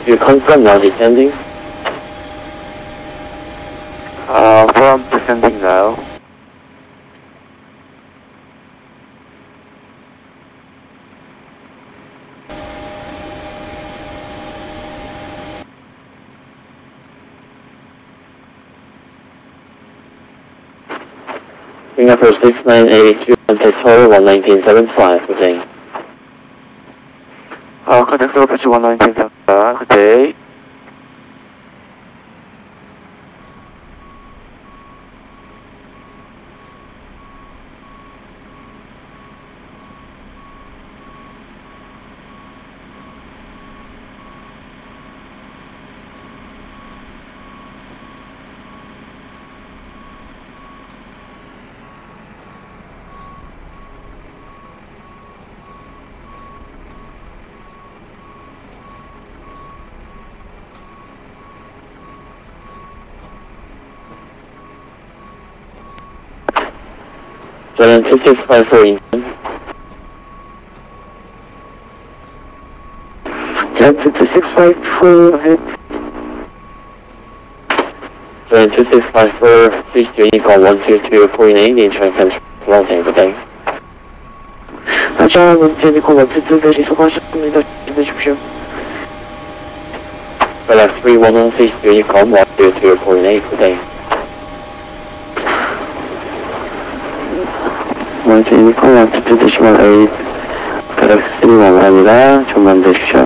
You confirm now descending? From descending now. Singapore 6982 and total 11975, good day. Contact surface 11975, good day. Jordan 2654 Incheon. Jordan 2654, ahead. Jordan 2654, please do Unicorn 12249, Incheon Central, London, good day. 자, Unicorn 122 수고하셨습니다. 힘내십시오. Relax 311, please do Unicorn 12248, good day. 먼저 유니콘 122.8 갤럭시 3 완료합니다. 좀만 되십시오.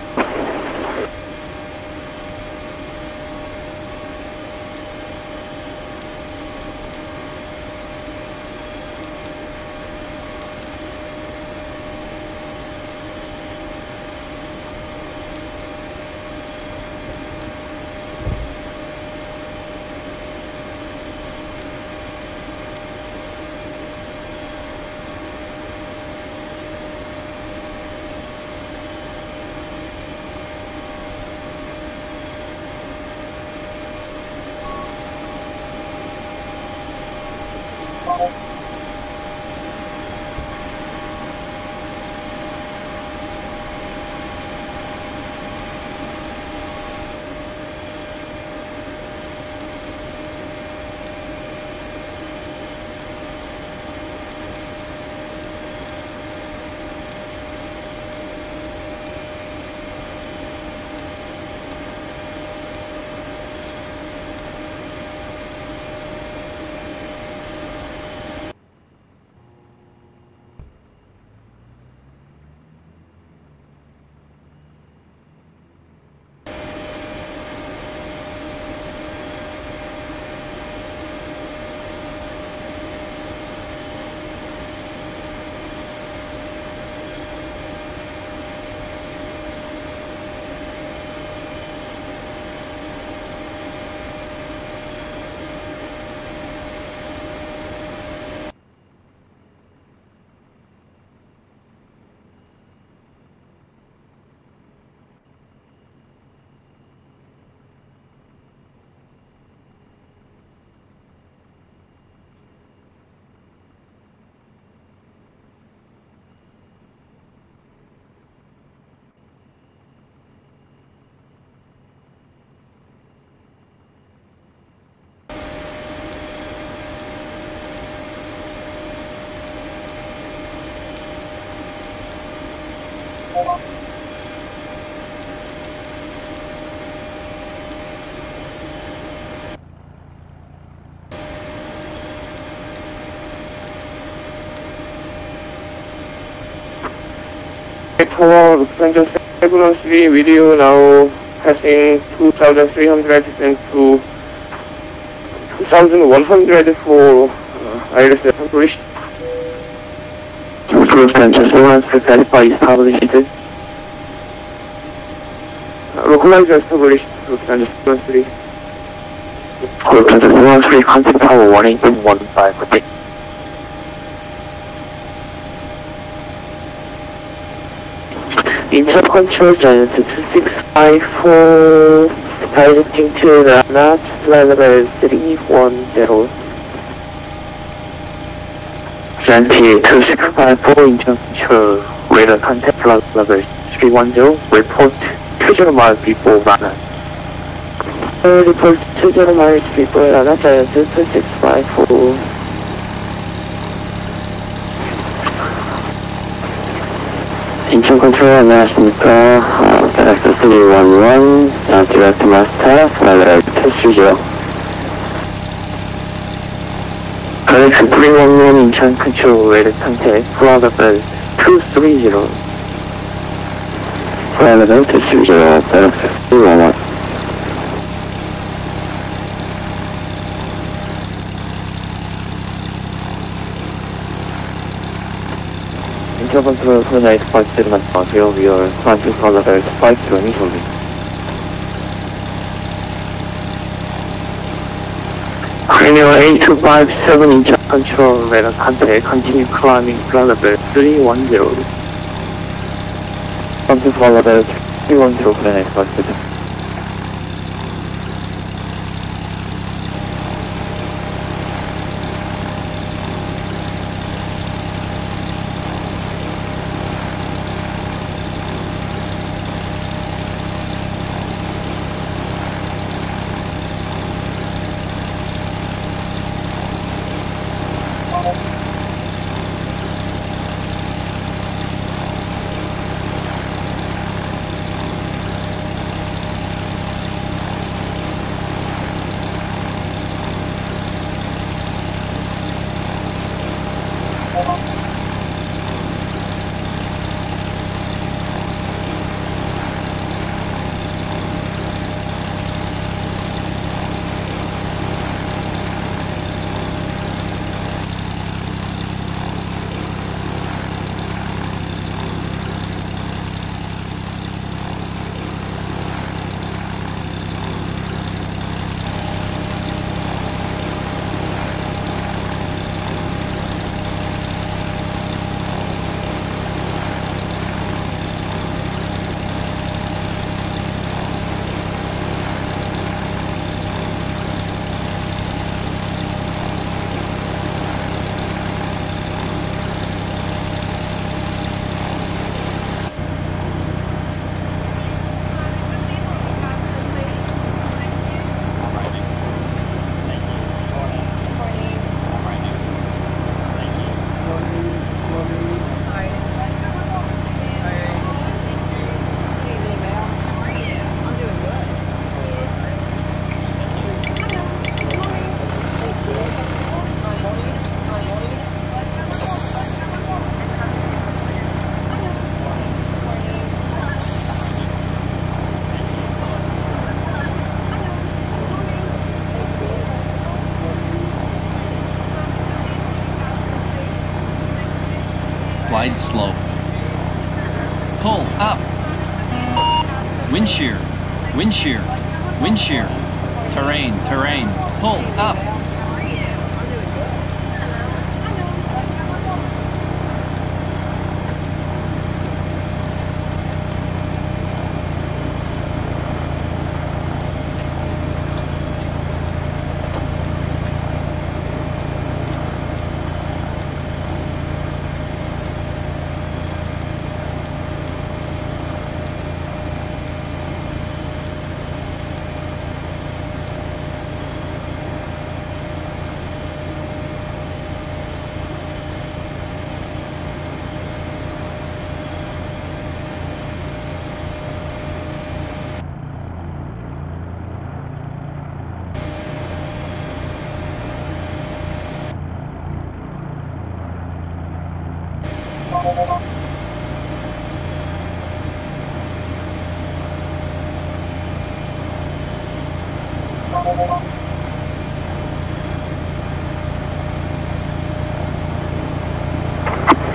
Tower, Lufthansa 713 with you now, passing 2,300 and to 2,100 for ILS established. Lufthansa 713 verify established. Localizer established, Lufthansa 713. Lufthansa 713, contact tower 18215. Incheon control giant 2654, directing to the NAT, flight level 310. Giant 2654, Incheon control, radar contact flight level 310, report 20 miles before Rana. Report 20 miles before Rana, giant 2654. Incheon control 안녕하십니까. Direct 311, Direct Master, flight 230. Direct 311, Incheon control, radar contact, flight level 230. Flight level 230, Direct 311. Incheon control 2857 마세요. We are planting for level 520 initially. Cranial 8257 Incheon control, radar contact, continue climbing flight level 310. Planting for level 310, Cranial 8257. Glide slope. Pull up. Wind shear. Wind shear. Wind shear. Terrain. Terrain. Pull up.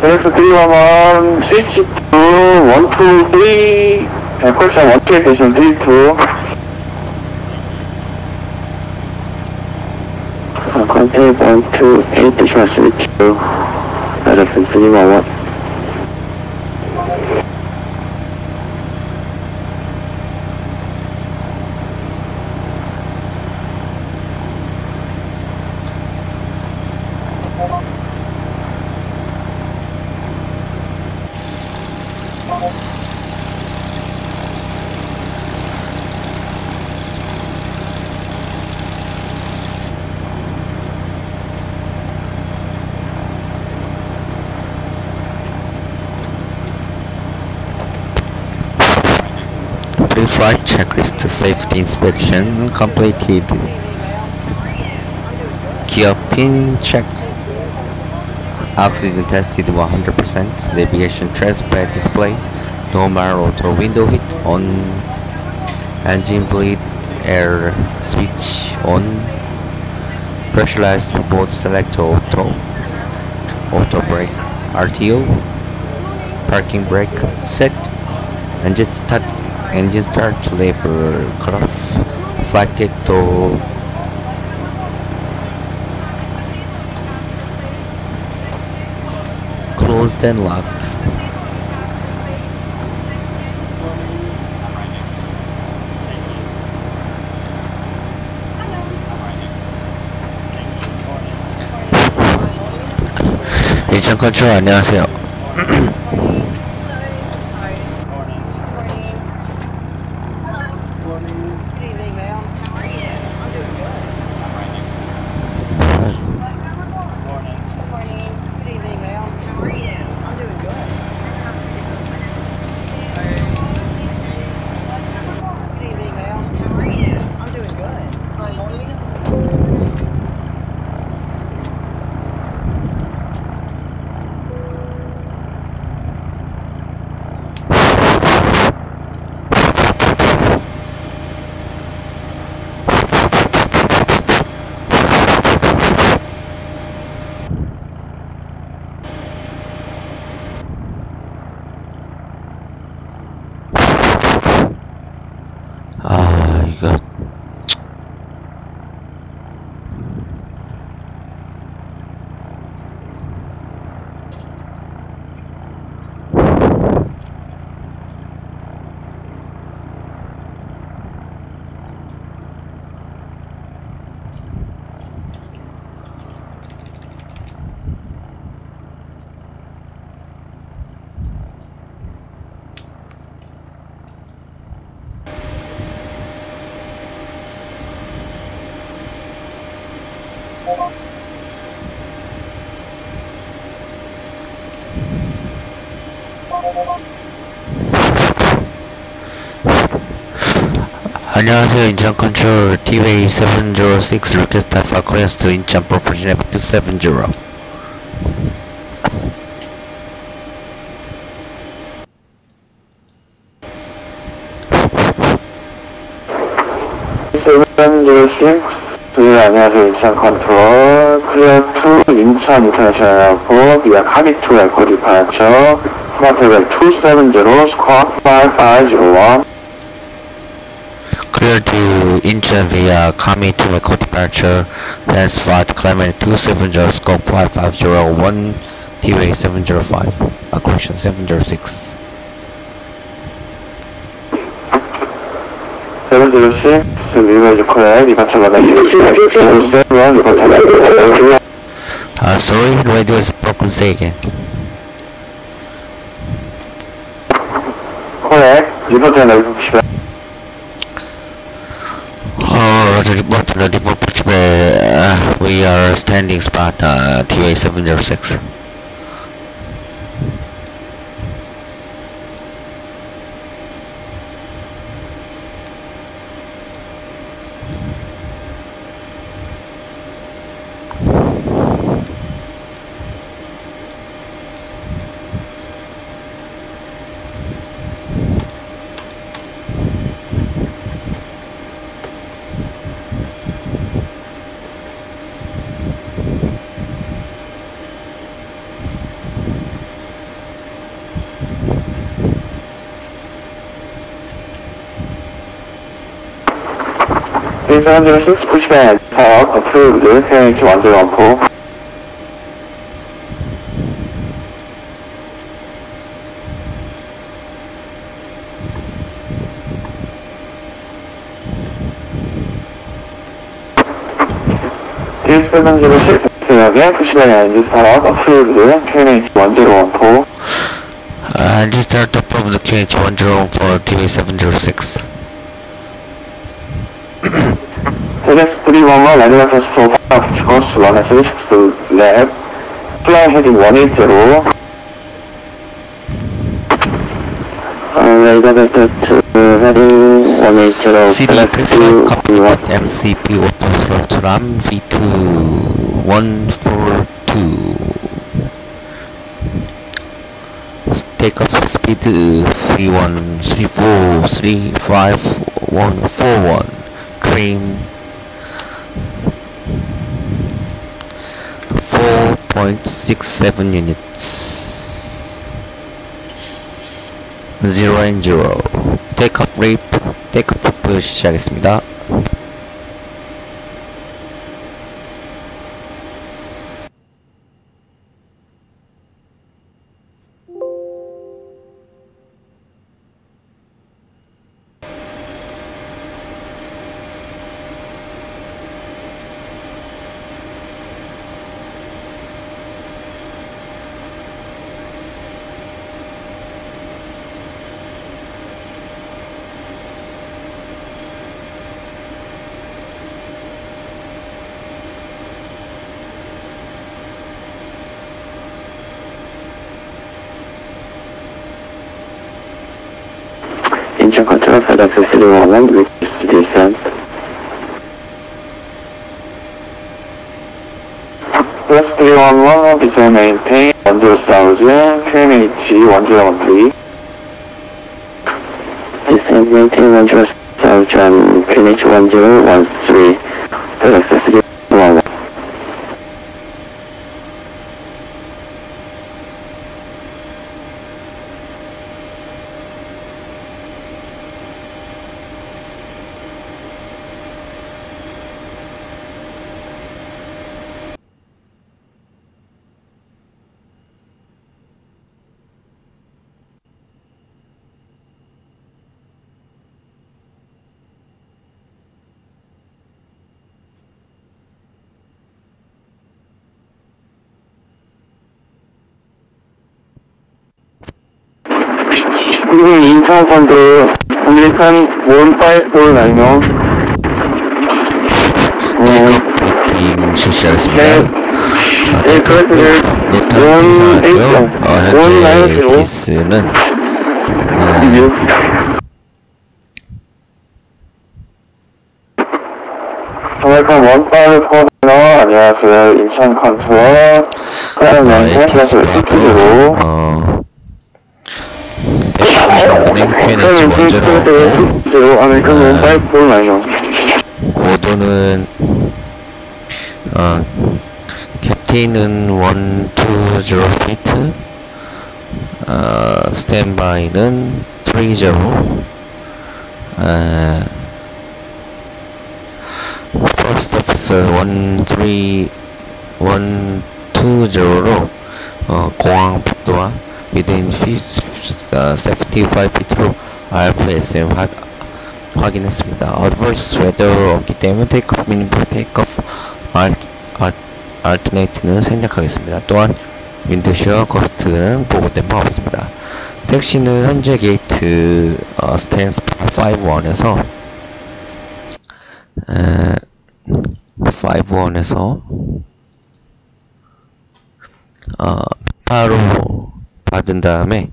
311, switch to 123, and course on 1 station 32. Contact 128, station switch to elephant 311. Pre-flight checklist safety inspection completed. Gear pin checked. Oxygen tested 100%. Navigation transparent display. Normal auto window hit on. Engine bleed air switch on. Pressurized remote select auto. Auto brake RTO. Parking brake set. Engine start lever cut off. Flight deck door closed and locked. 인천 컨트롤 안녕하세요. 이거 안녕하세요. 인천 컨트롤 T-Way 706 request for clearance to 인천 property map 270. 안녕하세요. 인천 컨트롤 클리어 투 인천 인터내셔널 에어포트 via 카비 투 에코 디파처 스마트 백 270 스쿼트 5501. Clear to Incheon via Kami to Echo departure, fast flight climate 270 scope 5501, T-Way 705, accretion 706. 706, 리버즈 콜, 리버처 받아주세요. 771, 리버처 받아주세요. Sorry, radio is broken, say again. 콜, 리버처 넣어주십시오. We are standing spot T-Way 706. P306 pushback, park, approved, KNH 114. P306 pushback and park, approved, KNH 114. Restart approved KH 104 TV706. FS311, Advance for course 136 lab, fly heading 180. Heading 180. CD preferred copy MCP auto throttle RAM v4.3. Takeoff speed 3134354141. Trim 4.67 units. 0 and 0. Takeoff rate 시작하겠습니다. Incheon control FedEx 311 with descent. West 311 visual maintain 10,000 KNH 1013. Descent maintain 10,000 KNH 1013. FedEx 311. 그리고 인천펀드 아메리칸 1549 실시하겠습니다. 네, 그렇습니다. 노탄 등산하고요. 현재 디스는 아메리칸 1549 안녕하세요. 인천 컨트롤 클라이언트 플러스 P3d로 QNH 원제로 아메리칸 1549 고도는 캡틴은 120 feet, 스탠바이는 30. First officer 120로 공항 폭도와 within 75 feet로 RFSM 확인했습니다. Adverse weather 없기 때문에 테이크오프 미니멀 테이크오프 알터네이트는 생략하겠습니다. 또한 윈드시어 거스트는 보고된 바 없습니다. 택시는 현재 게이트 스탠스 51에서 51에서 바로 받은 다음에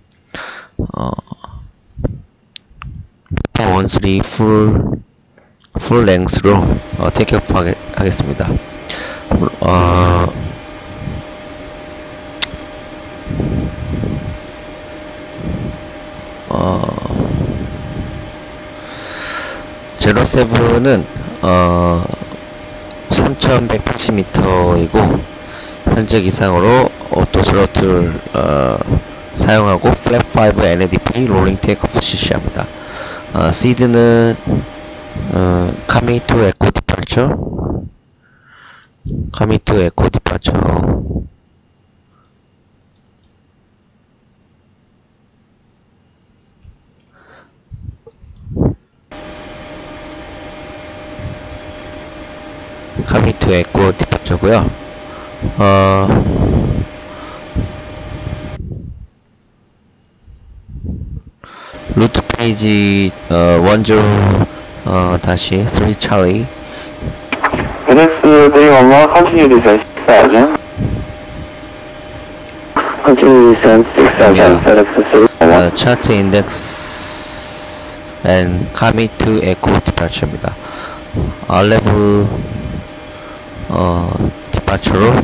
13 풀 랭스로 테이크오프 하겠습니다. 제로세븐은 3180m이고 현재 기상으로 오토 스로틀 사용하고 플랩 5 NADP 롤링 테이크오프 실시합니다. 시드는 coming to echo departure. Coming to echo departure. coming to echo departure고요. 루트 페이지 10 다시 3 Charlie. FX311 continue descent 6000. Continue descent 6000, FX311. chart index and commit to echo departure입니다. R level departure로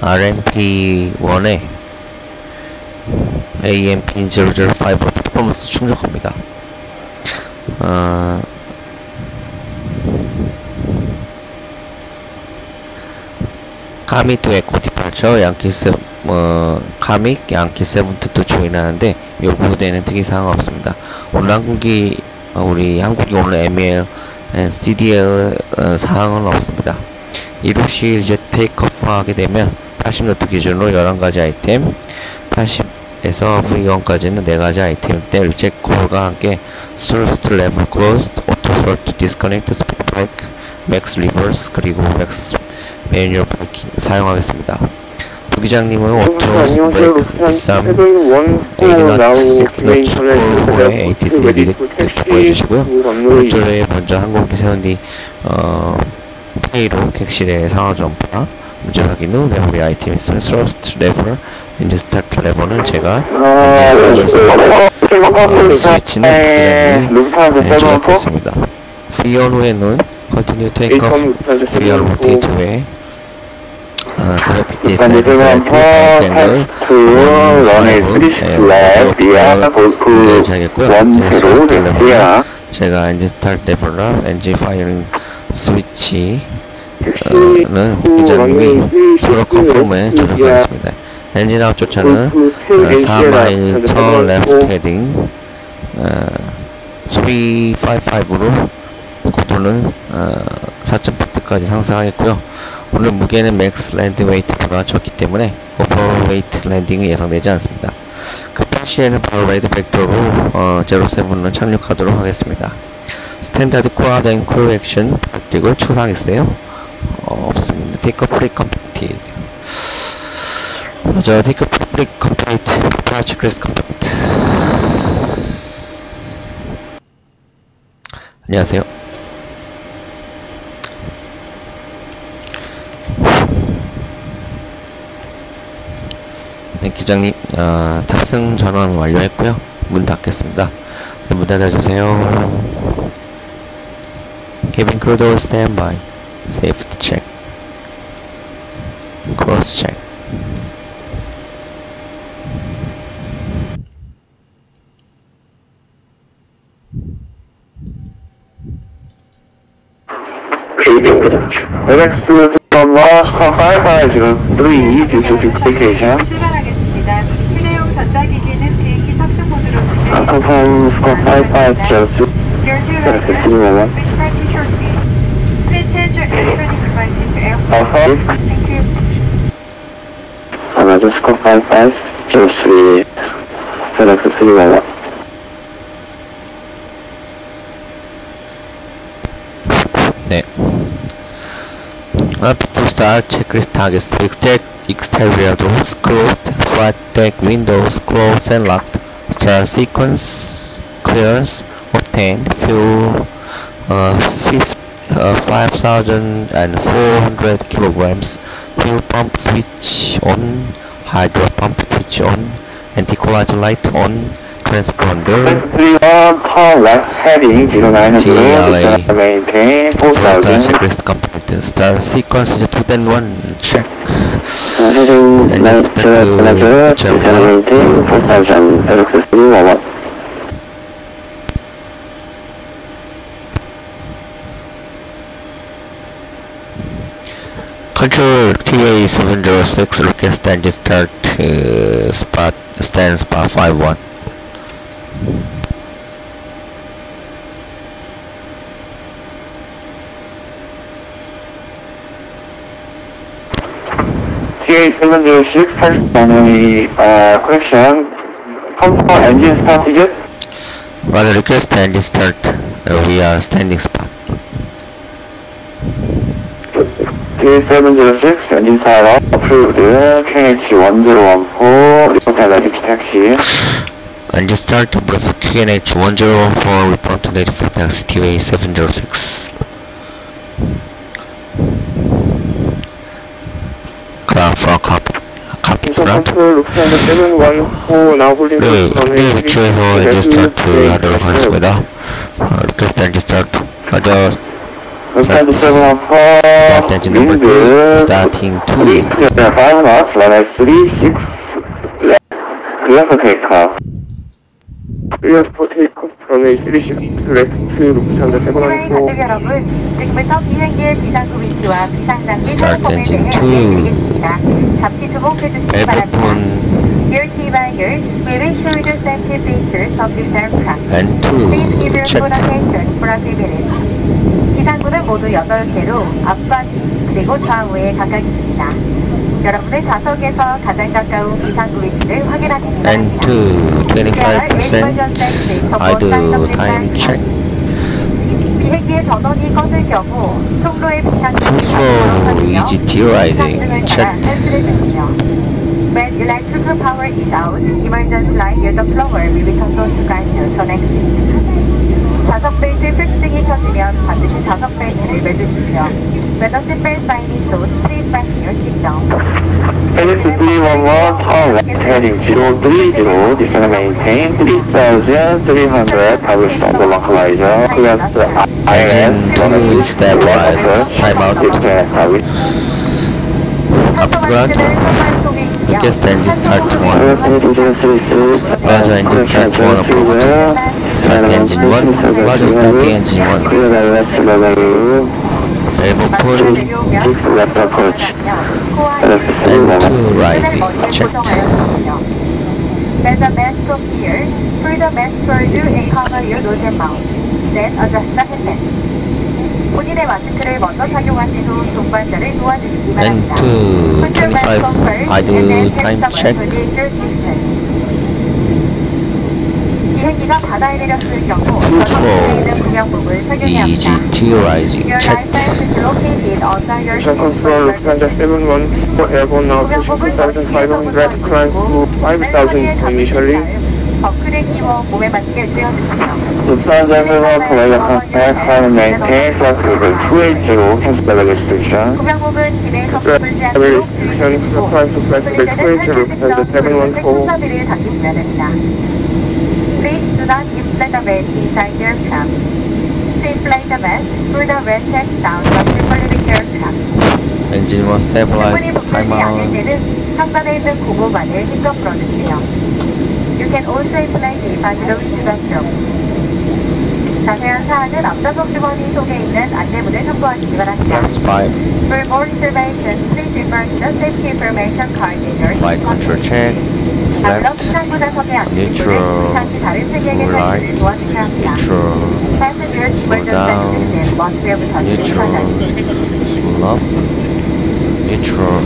RMP1에 AMP005로 퍼포먼스 충족합니다. commit to echo departure 양키스 commit 양키 7도 조인하는데 요구되는 특이사항은 없습니다. 오늘 우리 한국이 오늘 MEL CDL 사항은 없습니다. 이루시 이제 테이크오프 하게 되면 80노트 기준으로 11가지 아이템, 80에서 V1까지는 4가지 아이템 때 리젝 콜과 함께 Thrust Level Closed, Auto Thrust Disconnect, Speed Brake, Max Reverse, 그리고 Max Manual Braking 사용하겠습니다. 부기장님은 Auto Brake, D3, 80노트, 60노트 콜로의 ATC 리젝트 보여주시고요. 왼쪽에 먼저 항공기 세운 뒤 페이로 객실의 상하 점파 문제 확인 후 메모리 아이템 있으면 스러스트 레버, 이제 스타트 레버는 제가 스위치는 부기장님이 조작했습니다. Free-on 후에는 Continue Take-off, Free-on Rotate 후에 400pt 사이드 백앵글 1, 5, 하겠고요. 스러스트 레버 제가 엔진 스타트 레버랑 엔진 파이어링 스위치 는 부기장님이 서로 컨펌에 조작하겠습니다. 엔진 아웃 쫓아는 4마일 턴 레프트 헤딩 355로 고도는 4.8트까지 상승하겠고요. 오늘 무게는 맥스 랜드 웨이트보다 적기 때문에 오버 웨이트 랜딩이 예상되지 않습니다. 급할 시에는 바로 레드 벡터로 07은 착륙하도록 하겠습니다. 스탠다드 쿼드 앤 크루 액션 그리고 초상했어요. 없습니다. 테이크 프리 컴플리트. 테이크 프리 컴플리트. 프라치 크레스 컴플리트. 안녕하세요. 네, 기장님, 탑승 전원 완료했고요. 문 닫겠습니다. 네, 문 닫아주세요. Cabin crew door standby. Safety check. Cross check. 출발하겠습니다. 휴대용 전자기기는 비행기 탑승 모드로 confirm score 5502. Please practice shortly. Please change your electronic devices to airport. Thank you. Another score 5503. FedEx 311. 네. Before start, checklist targets. Exterior doors closed, flight deck windows closed and locked. Start sequence clearance obtained. Fuel 5,400 kilograms. Fuel pump switch on. Hydro pump switch on. Anti-collage light on. Transponder. heading 090. Maintain First 4000. checklist complete. Start sequence 2 then 1 check. Heading And left start to check. maintain 4000. FedEx 311. Control TA706 request engine start spot stand spot 51. TA706, runway, correction. Confirm engine start digit. Rather request engine start. We are standing spot. TA706, engine start approved. QNH1014, report to native taxi. Engine start of QNH 1014, report to native taxi TA 706. Ground for copy. Copy ground. 네, 위치에서 엔진 스타트 하도록 하겠습니다. 리퀘스트 엔진 스타트. 먼저 스타트 엔진 넘버 2, starting 2. 5 knots, runway 36, clear for takeoff. Clear for takeoff, runway 36, left to 루프트한자 해외 714. 가족 여러분, 지금부터 비행기의 비상구 위치와 비상 장비 Start 사용법에 engine 대해 two. 알려드리겠습니다. 잠시 주목해 주시기 바랍니다. 벨브폰 Your key binders will ensure the safety features of this aircraft. and Please give 2. your Check. full attention for a few minutes. 비상구는 모두 8개로 앞과 뒤 그리고 좌우에 각각 있습니다. 여러분의 좌석에서 가장 가까운 비상구 위치를 확인하시기 And 바랍니다. 25% idle time check. 비행기의 전원이 꺼질 경우 통로의 비상구를 Control easy derising. Checked. When electrical power is out, emergency light near the floor will be turned on to guide you to an exit. 좌석 벨트 표시등이 켜지면 반드시 좌석 벨트를 매주십시오. When the seatbelt sign is on, please fasten your seatbelt. Heading 311, tower heading 030, descend and maintain 3,300, published on the localizer, clear the Engine ILS, 2 stabilized. Timeout. Copy ground. Request engine start 1. Roger, engine start 1 approved. Start engine 1. Roger, start the engine 1. 벨브폰 left approach. and 2 rising. Checked. Let the mask stop here. Pull the mask towards you and cover your nose and mouth. Then adjust the headband. 본인의 마스크를 먼저 착용하신 후 동반자를 도와주시기 And 바랍니다. 25 idle time check. 비행기가 바다에 내렸을 경우 Control 좌석에 있는 구명복을 착용해야 easy 합니다. derising. Your Checked. license is located under your Mission control, 루프트한자 714, airborne now to 6,500, climb to 5,000 initially. 버클을 끼워 몸에 맞게 조여주십시오. Lufthansa provider contact, climb and maintain, flight level 280, cancel the registration. 구명복은 길에서 풀지 Travel 않도록 restrictions apply to flight level 280, 루프트한자 714. 손잡이를 당기시면 됩니다. Please do not inflate the vent inside the aircraft. To inflate the vent, pull the vent tank down while circulating the aircraft. Engine 1 충분히 stabilized. 부풀지 않을 Timeout. 때는 상단에 있는 고무만을 힘껏 풀어주세요. You can also inflate the 바지로 위치받죠. 자세한 사항은 앞좌석 주머니 속에 있는 안내문을 참고하시기 바랍니다. Flaps 5. For more information, please refer to the safety information card in your Flight control check. 아무런 Left. 비상구 좌석의 안내문은 Neutral. 잠시 다른 세계에게 Right. 살기를 도와주셔야 합니다. Neutral. Passengers Slow emergency down. exit must be able to Neutral. Slow up. Neutral.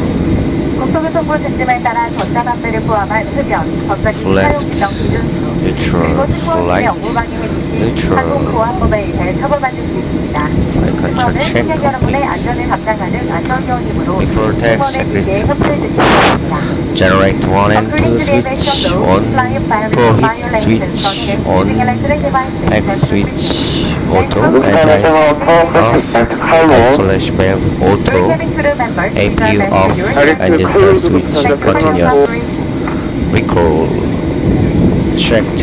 국토교통부 지침에 따라 전자담배를 포함한 흡연, 전자기기 사용 Left. 규정 기준수, Neutral. 그리고 승무원의 Flight. 업무 방해해 주시 Neutral. 항공보안법에 의해 처벌받을 수 있습니다. Flight control 승무원은 check 승객 여러분의 complete. 안전을 담당하는 안전요원이므로 Before tax, 승무원의 checklist. 지시에 협조해 주시기 바랍니다. Generate 1 and 2 switch on. Prohibit switch on. Back switch auto. Anti-off. Isolation valve auto. APU off. Engine start switch continuous. Recall. Checked.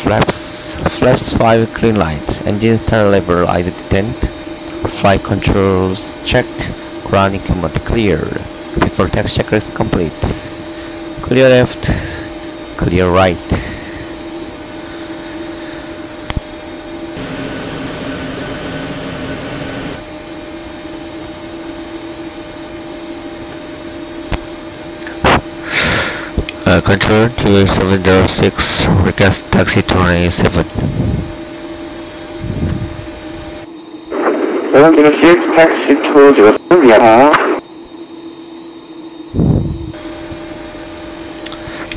Flaps 5 clean light. Engine start level idle detent. Flight controls checked. Ground equipment cleared. Before tax checklist complete. Clear left. Clear right. control, TV706, request taxi to runway 7. 706, taxi to 07 via PAPA.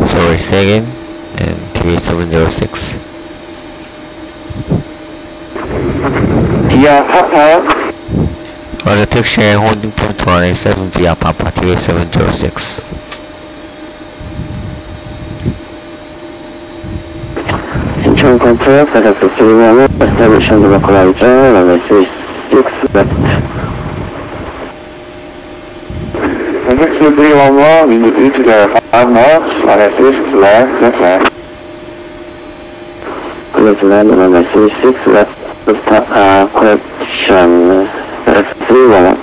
Sorry, say again. And TV706. Via PAPA. On the taxi and holding point to runway 7 via PAPA TV706. Incheon control, FedEx 31, establishing the localizer, runway 36 left. FedEx 311, wind 3 to the 5 knots, runway 36 left. Clear to land, runway 36 left, correction, FedEx 311.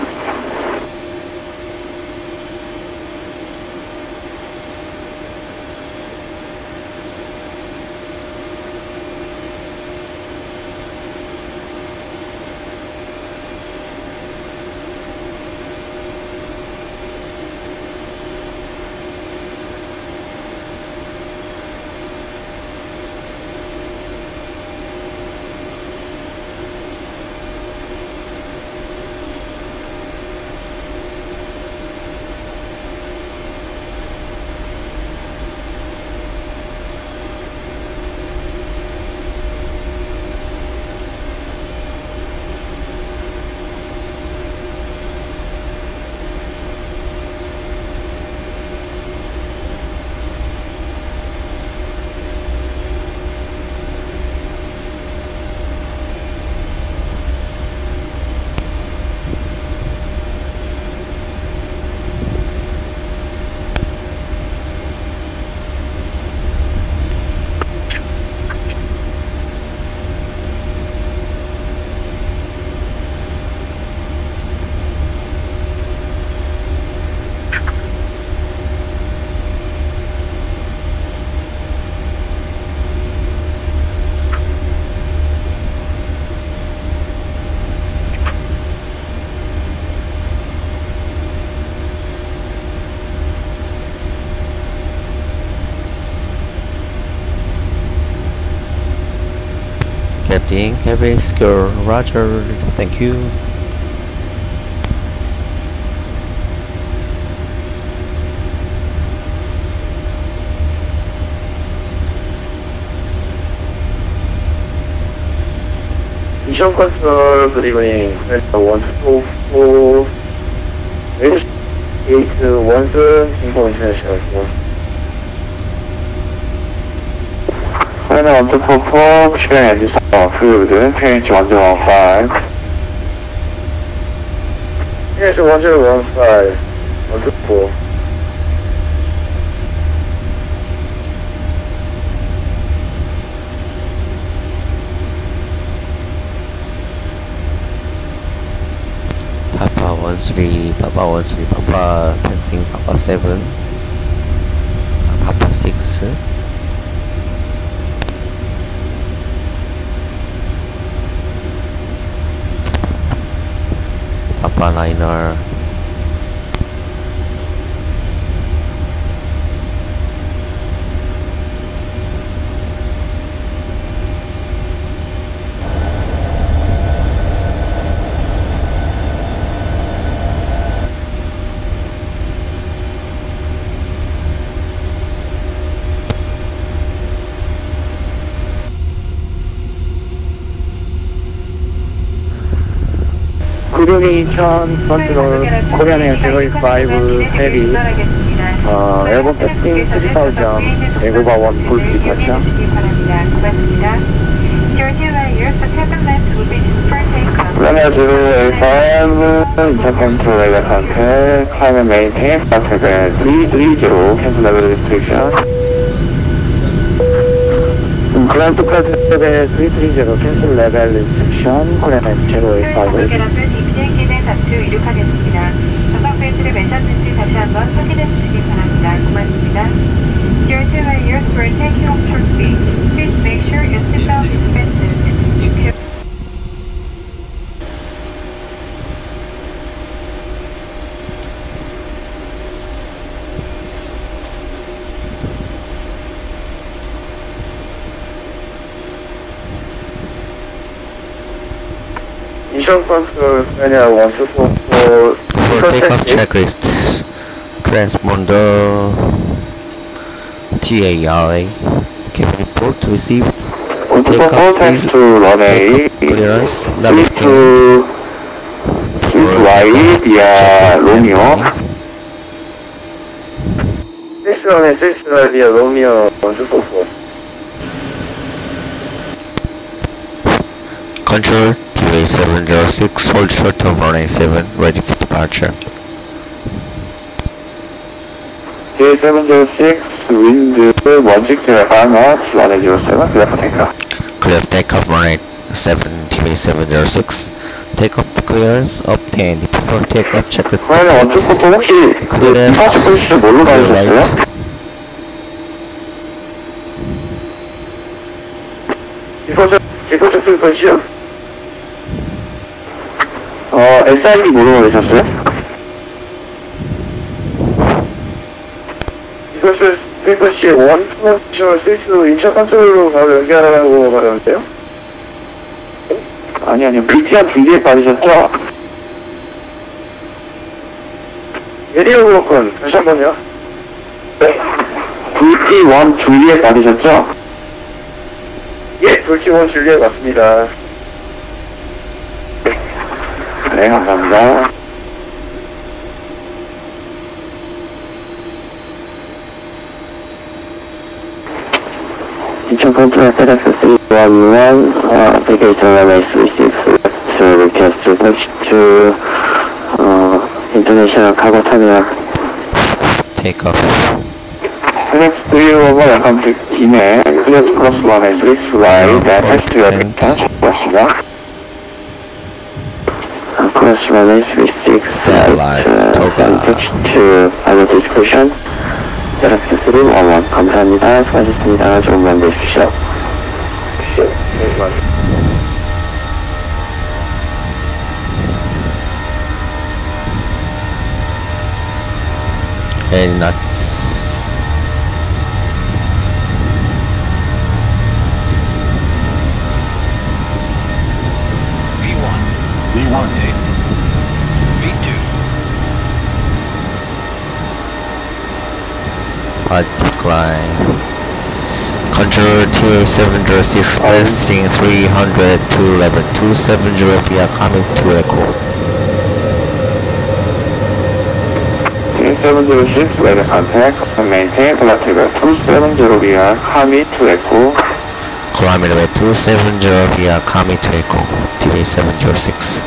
Captain, cabin secure, roger, thank you. Incheon control, good evening. 124, 812, information. And on to perform, share this approved, page 1015. Yes, 1015, 124. Papa 13, Papa 13, Papa passing Papa 7, Papa 6. Papa Liner. Good evening, Incheon control, Korean Air 085 Heavy, airborne testing 30,000, Vancouver 1 full speed touchdown. Runway 085, Incheon control, radar contact, climb and maintain, contact at 330, cancel level restriction. Climb to contact at 330, cancel level restriction, Korean Air 085. 자추 이륙하겠습니다. 좌석 벨트를 매셨는지 다시 한번 확인해 주시기 바랍니다. 고맙습니다. Dear passengers, we're taking off shortly. Please make sure your seatbelt is fastened. Incheon control, Kenya 1244. For takeoff checklist. Transponder TARA. Cabin report received. Takeoff thanks to runway clearance. please to right via Romeo. Six runway via Romeo 1244. Control PA706, hold short term runway 7, ready for departure. J706, wind 1605 knots, runway 07, clear for takeoff. Clear of takeoff runway 7, PA706. Takeoff clearance obtained. Before takeoff checklist. 과연 어쩌고 혹시 Clear left, 28%를 뭘로 clear 가셨어요? right. 디포저 프리퀀시요? SID 뭐로 가셨어요? 디포저 프리퀀시 1.6 인천 컨트롤로 바로 연결하라고 말하는데요? 아니요. BTR 2개에 빠지셨죠? 메디어 브로컨 다시 한 번요. BT1 2개에 빠지셨죠? 예, 돌치원 줄리에 맞습니다. 네, 감사합니다. 인천 컨트롤 FedEx 311, vacation runway 36, to request to taxi to, international cargo terminal. Takeoff. FedEx 311 약간 기네, clear to cross runway 6 right, taxi to your attention, 왔습니다. Cross runway 36, Stabilized, and taxi to our discussion. FedEx 311, 감사합니다. 수고하셨습니다. 좋은 밤 되십시오. Very nuts. V1, V2. Positive climb. Control TA706, passing 300 to level 270 via coming to Echo. J706, weather contact, maintain flight level 270 via Kami to Echo. Climb level 270 via coming to Echo. TA706.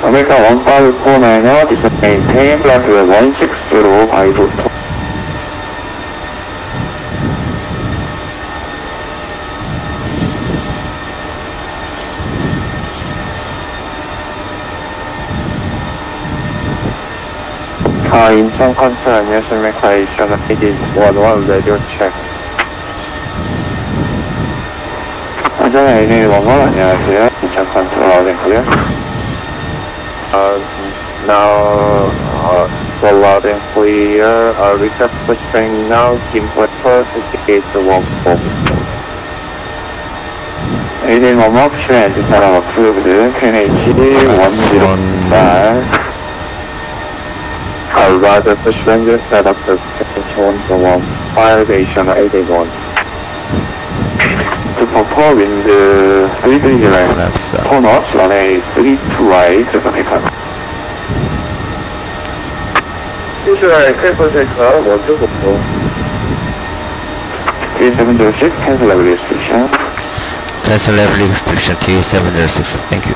American 1549er, this is maintain flight level 160 by route. 인천 컨트롤 안녕하십니까. 이션은 PD 11 radio check. 저는 AD 11 안녕하세요. 인천 컨트롤 어딘고요? Now, so loud and clear. Request pushing now. Team Clipper, 58 to 14. AD 11 push engine turn approved. QNH 105. Rather push engine set up the Incheon to 15 81. To propel wind 330 Left 4 knots, runway 32 right, clear takeoff. Visual Clipper takeoff 124. J706, cancel level restriction. Cancel level restriction TA706. Thank you.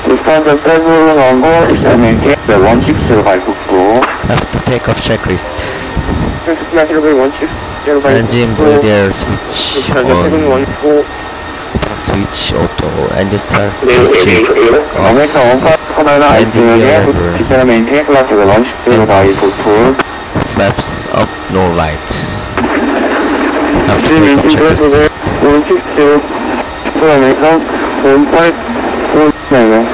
Lufthansa 7 on board is maintain the 160 by Kuku. After takeoff checklist. Engine Engine bleed air switch on. 714. Switch auto. Engine start switches off. American 1549er, Landing gear maintain flight level 160 by Kuku. Flaps up, no light. After takeoff checklist. 160 for American 1549er.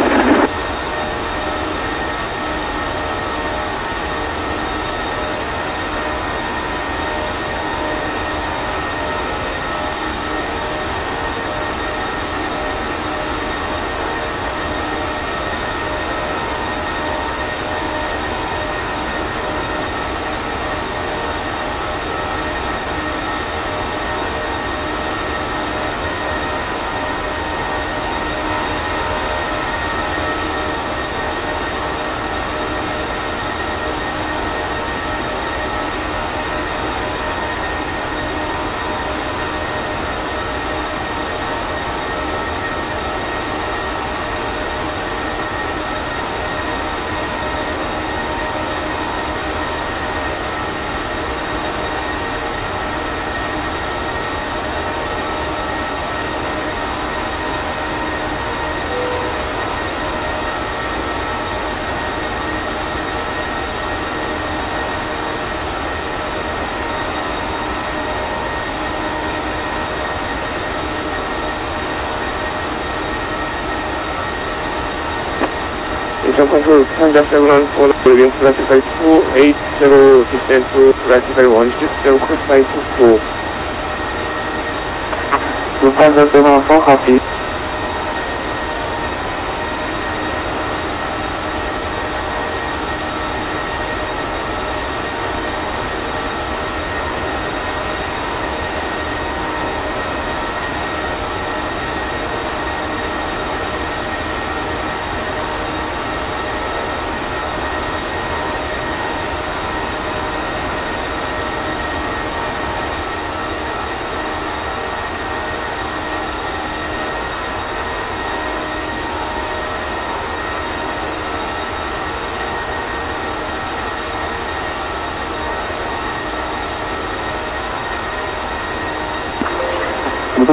Incheon control, Panda 714, leaving classical 280, descent to classical 160, cross by 24. Panda 714, copy.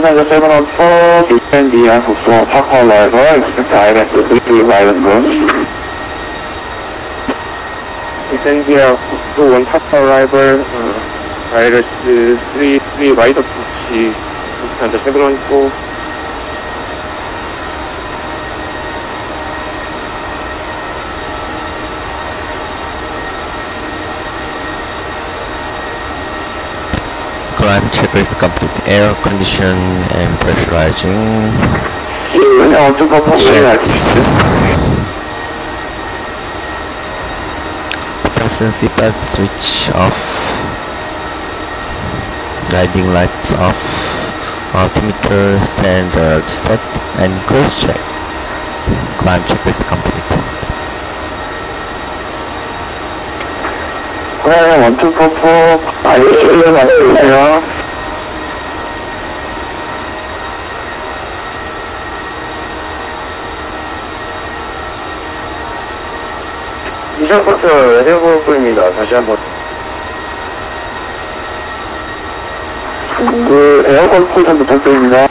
Panda 714, PMDG for Park arrival, expect ILS to 3 violent ghost. India to 1 top arrival, virus 3 right approach, Panda 714. Climb checklist complete. Air condition and pressurizing. Checked. Fasten seatbelt, switch off. Guiding lights off. Altimeter standard set and cruise check. Climb checklist complete. 1244, ILS 맞으세요. 이전부터 해볼입니다. 다시 한번. 에어컨 쿨 부탁드립니다.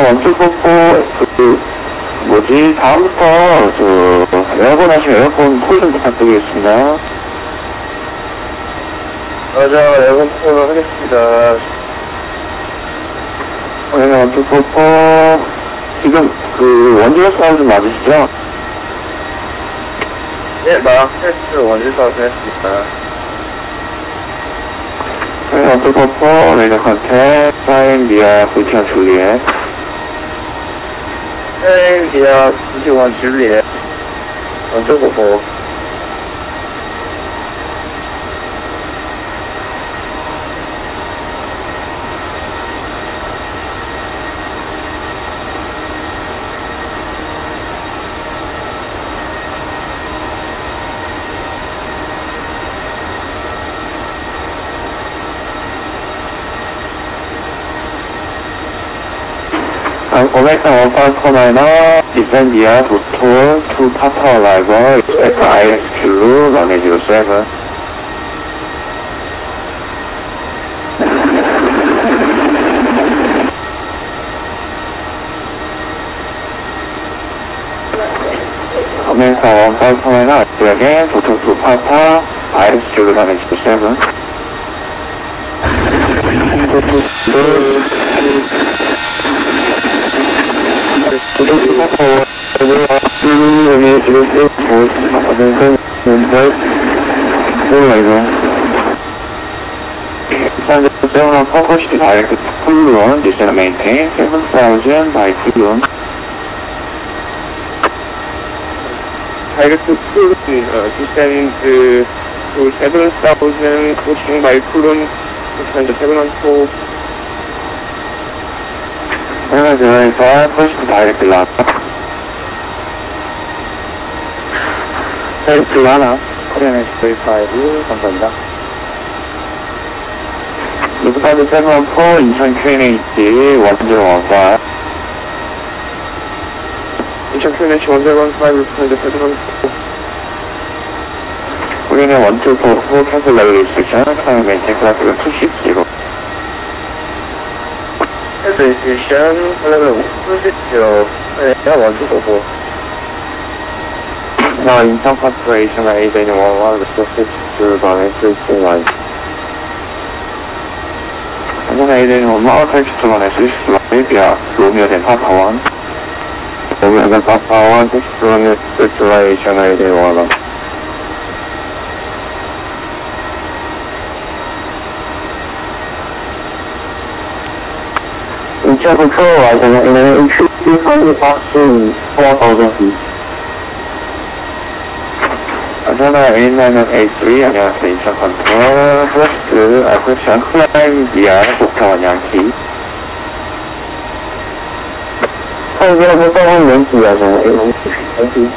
원줄 뽑고, 다음부터, 에어컨 하시면 에어컨 콜 좀 부탁드리겠습니다. 맞아, 에어컨 콜을 하겠습니다. 원줄 뽑고, 지금, 원줄 사운드 맞으시죠? 네, 마악 테스트 원질사업을 했습니다. 원줄 뽑고, 레이저 컨택, 사인 미아, 불티언 줄리엣. 디아 91 줄리엣. 원줄 뽑고. Omega 1549, descend via tour to Papa arrival, expect ISQ, runway 07. Omega 1549, again, tour to Papa, ISQ, runway 07. Several focused direct full run, this is maintain 7,000 by full run. Direct full descending to 7,000 pushing by full run, and the 714. Push direct line. Direct line, Korean X35, 감사합니다. 루프한드 714 인천 QNH 1015 인천 QNH 1015 루프한드 714 우리는 1244 cancel legislation time maintain classical 260 legislation level 260 yeah 1244 now in천 corporation A1 resources to run A3 Aiden will not take to run as Libya, Romeo and Papa 1. Romeo and Papa 1 takes to run the situation Aiden 1. Incheon control, I think, in an intrusive from passing 4,000 feet. Arizona 8983, 안녕하세요. 인천 컨트롤 플러스 아쿠션 클라임 미아 목표원 양키. 한국의 목표원 양키야, 저는 양키.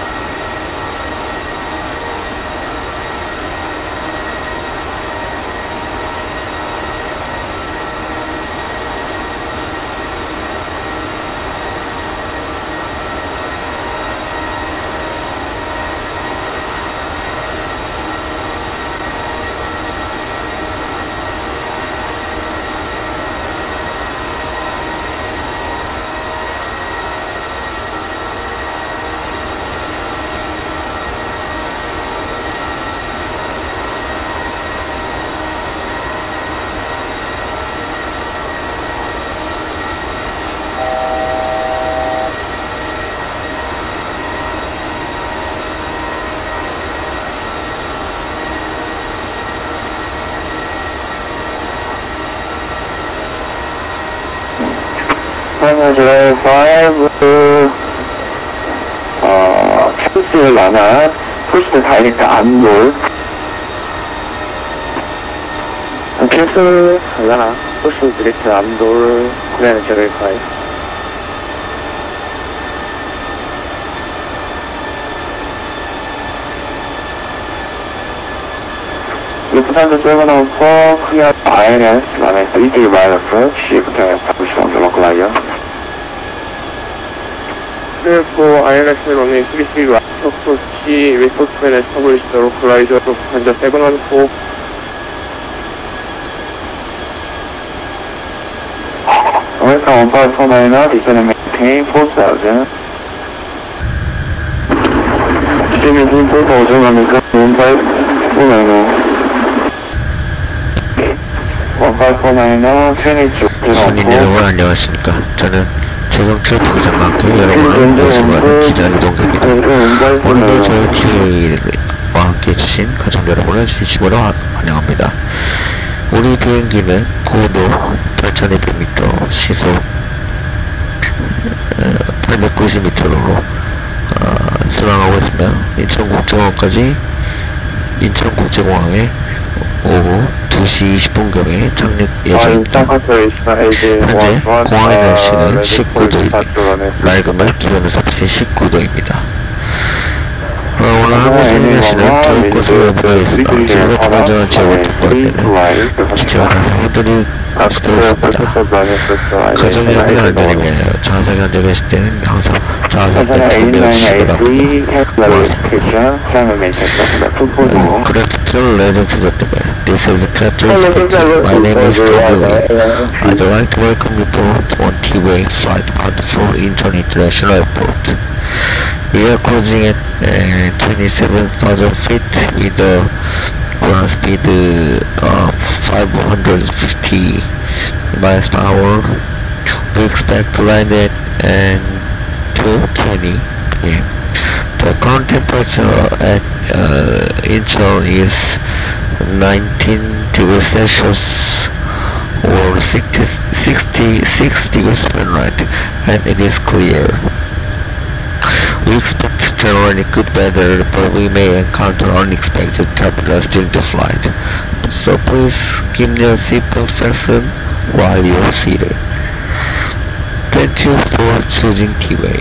July 5, 캔슬 나나, 푸시드 다이렉트 안 롤. 캔슬 나나, 푸시드 다이렉트 안 롤, 그래는 July 5. 루프탄드 704, clear INS, 그다음에 3D right approach, 부터 establish on the local area. for INS running 3C right approach, resource and establish the local area of Lufthansa 714. American 1549, descend and maintain 4,000. Descend and 4,000, American 1549. 1549, QNH 손님 여러분 안녕하십니까. 저는 최경철 부기장과 함께 여러분을 모시고 기자 이동규입니다. 오늘도 저희 TA와 함께 해주신 가족 여러분을 진심으로 환영합니다. 우리 비행기는 고도 8,200m, 시속 890m로 순항하고 있으며 인천국제공항에 오후 2시 20분경에 착륙 예정입니다. 현재 공항의 날씨는 19도입니다. 맑음을 기온은 19도입니다. 오늘 항공사의 날씨는 더울 것으로 보여있으며 일부 불안정한 지역을 통과할 때는 기체가 다소 흔들릴 수도 있습니다. 가정 여러분의 안전을 위하여 좌석에 앉아 계실 때는 항상 좌석 벨트를 매주시기 바랍니다. 고맙습니다. Good ladies and gentlemen, this is Captain speaking. My name is Dongui. I'd like to welcome you both on T-Way Flight 104 Incheon International Airport. We are cruising at 27,000 feet with a ground speed 550 miles per hour. We expect to land at 2:20 p.m. The current temperature at Incheon is 19 degrees Celsius or 66 degrees Fahrenheit, and it is clear. We expect generally good weather, but we may encounter unexpected turbulence during the flight. So please keep your seatbelt fastened while you're seated. Thank you for choosing T-Way.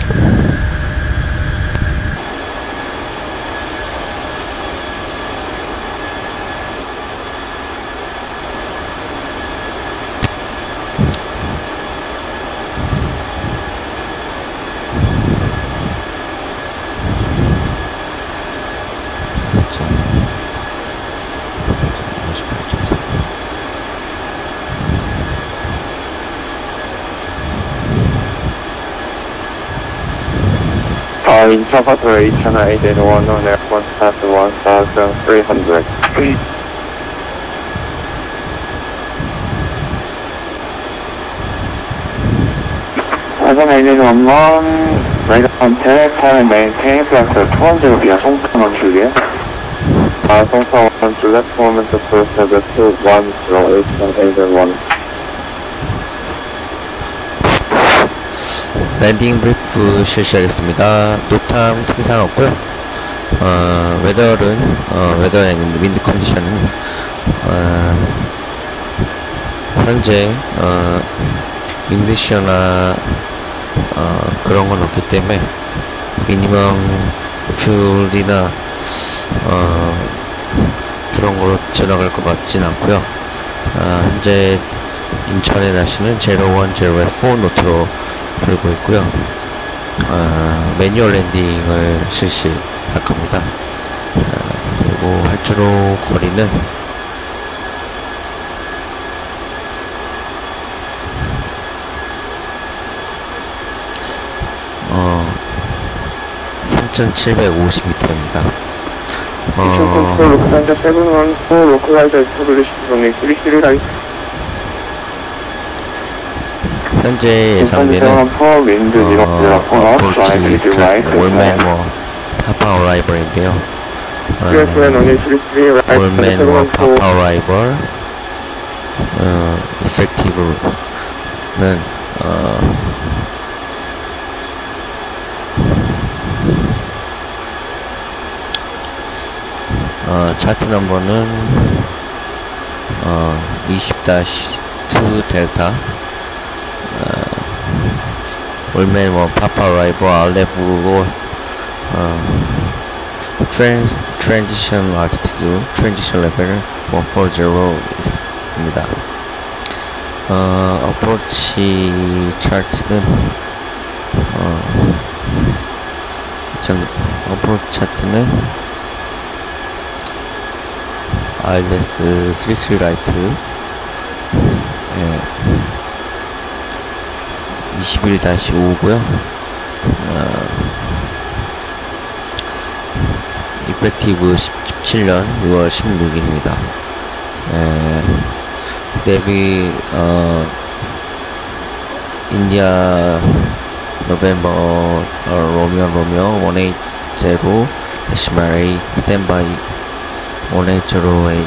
Incheon Patrol Incheon Aiden 1 on airport at 1,300. Incheon Aiden 1, radar contact, time and maintain flight 210 via Songsan on Juliet. Songsan on Juliet, moment to cruise level 210 Aiden 1. 랜딩 브리프 실시하겠습니다. 노탐 특이사항 없고요. 웨더 앤 윈드 컨디션은 현재 윈드시어나 그런 건 없기 때문에 미니멈 퓨얼이나 그런 걸로 지나갈 것 같진 않고요. 현재 인천의 날씨는 01, 04 노트로 불고 있고요. 매뉴얼 랜딩을 실시할 겁니다. 그리고 활주로 거리는 3,750m입니다. 현재 예상되는 어프로치 스타트 올맨워 파파 어라이벌인데요. 올맨워 파파 어라이벌 이펙티브는 차트 넘버는 20-2 델타 올맨워 파파 어라이벌 알레브로 트랜지션 알티튜드 트랜지션 레벨은 140입니다. 어프로치 차트는 어프로치 차트는 ILS 33 라이트 21-5고요. 이펙티브 17년 6월 16일입니다. 데뷔 인디아 노벤버 로미오 180 데시말 8 스탠바이 1808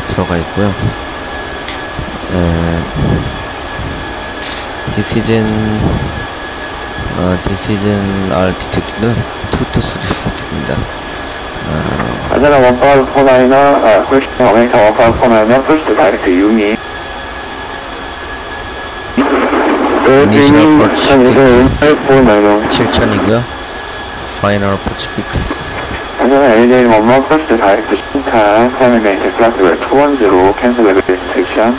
들어가 있고요. 디시즌 altitude는 2-3 feet입니다. Another 1549, first Omega 1549, first direct to Yumi. Initial approach fix 7,000이고요. Final approach fix Another LJ 11, first direct to Shinkan, climate maintenance flight level 210, cancel level section.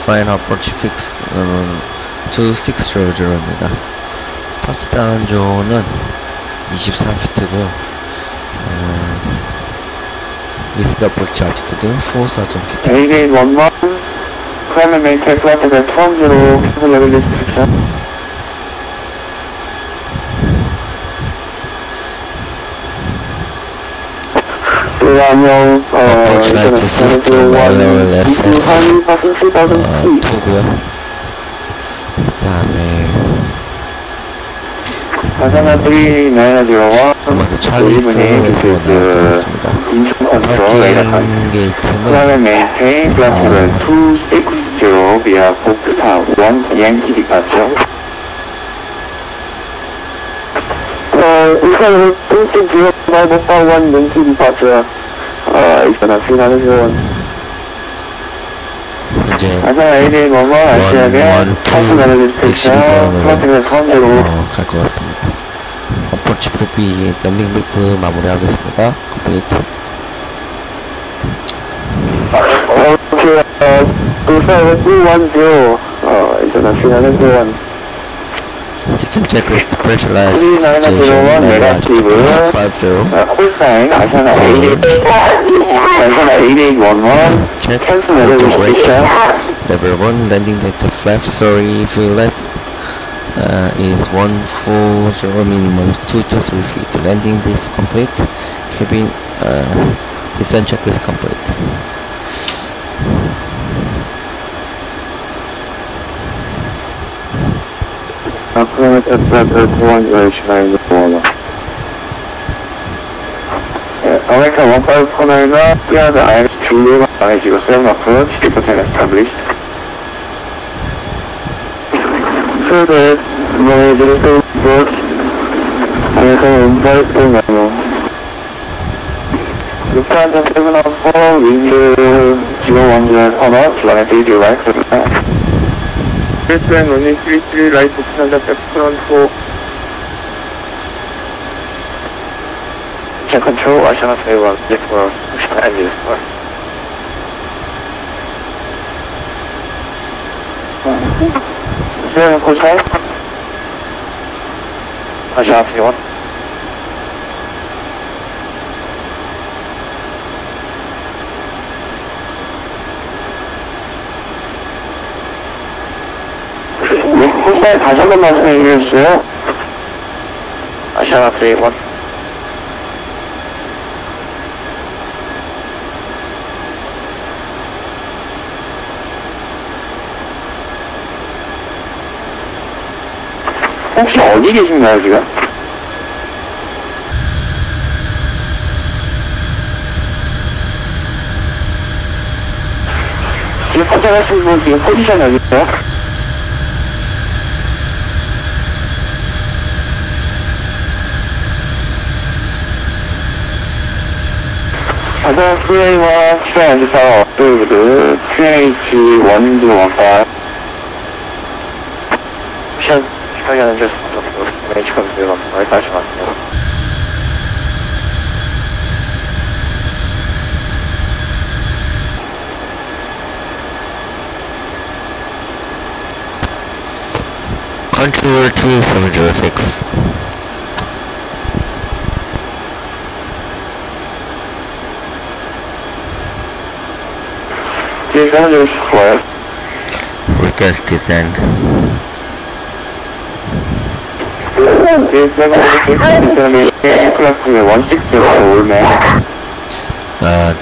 Final approach fix는 2600입니다. 터치다운 존은 23피트고요. With the approach altitude 4,000 feet. LJ 11, climate maintenance flight level 210, cancel level section. 안녕. Approach to LLFS 2고요. 그 다음에 사상아들이 나야지와 먼저 찰리 플레이에서 나왔습니다. 파킹 그 게이트는 다음에 메인테인 플러스를 260 via 복사 1 양키리 갔죠. 우선은 뚱뚱 비어가 못바원 연기 봤어요. 이거는 피나는 건 이제 아사 AD 뭐뭐 아시아면 파스나를 스테이션 플러팅을 선제로 갈 것 같습니다. 어프로치 프로비 랜딩 브리프 마무리하겠습니다. 컴플리트. 오케이, 우선은 210, 이거는 피나는 건 System checklist pressurized 3901 네거티브 50 콜사인 아사나 AD 아사나 AD11 check 캔슬 내려고 스테이션 level 1 landing data flaps sorry if you left is 140 minimum 2 to 3 feet landing brief complete cabin descent checklist complete. 그러면 대표들 도와줘야 시간이 좋아요. America 1549가 피아드 IS 줄로가 망해지고 7 approach 50% established. Further, managing to approach America 1549. Lufthansa 704 wind 010 on flight 80 right to the left. Westland only 33 right Lufthansa front 4. Can control Ashana favor network Ashana engine for. Zero close high. Ashana favor. 혹시 다시 한 번 말씀해 주세요. 아시아나 플레이원. 혹시 어디 계신가요, 지금? 지금 포장하신 분 지금 포지션 어디 있어요? 가장 프레임과 추가 연주사와 업데이트 QH115 미션 시간이 안 돼서 매치 컨트롤 다시 왔어요. Control 2706 request descend.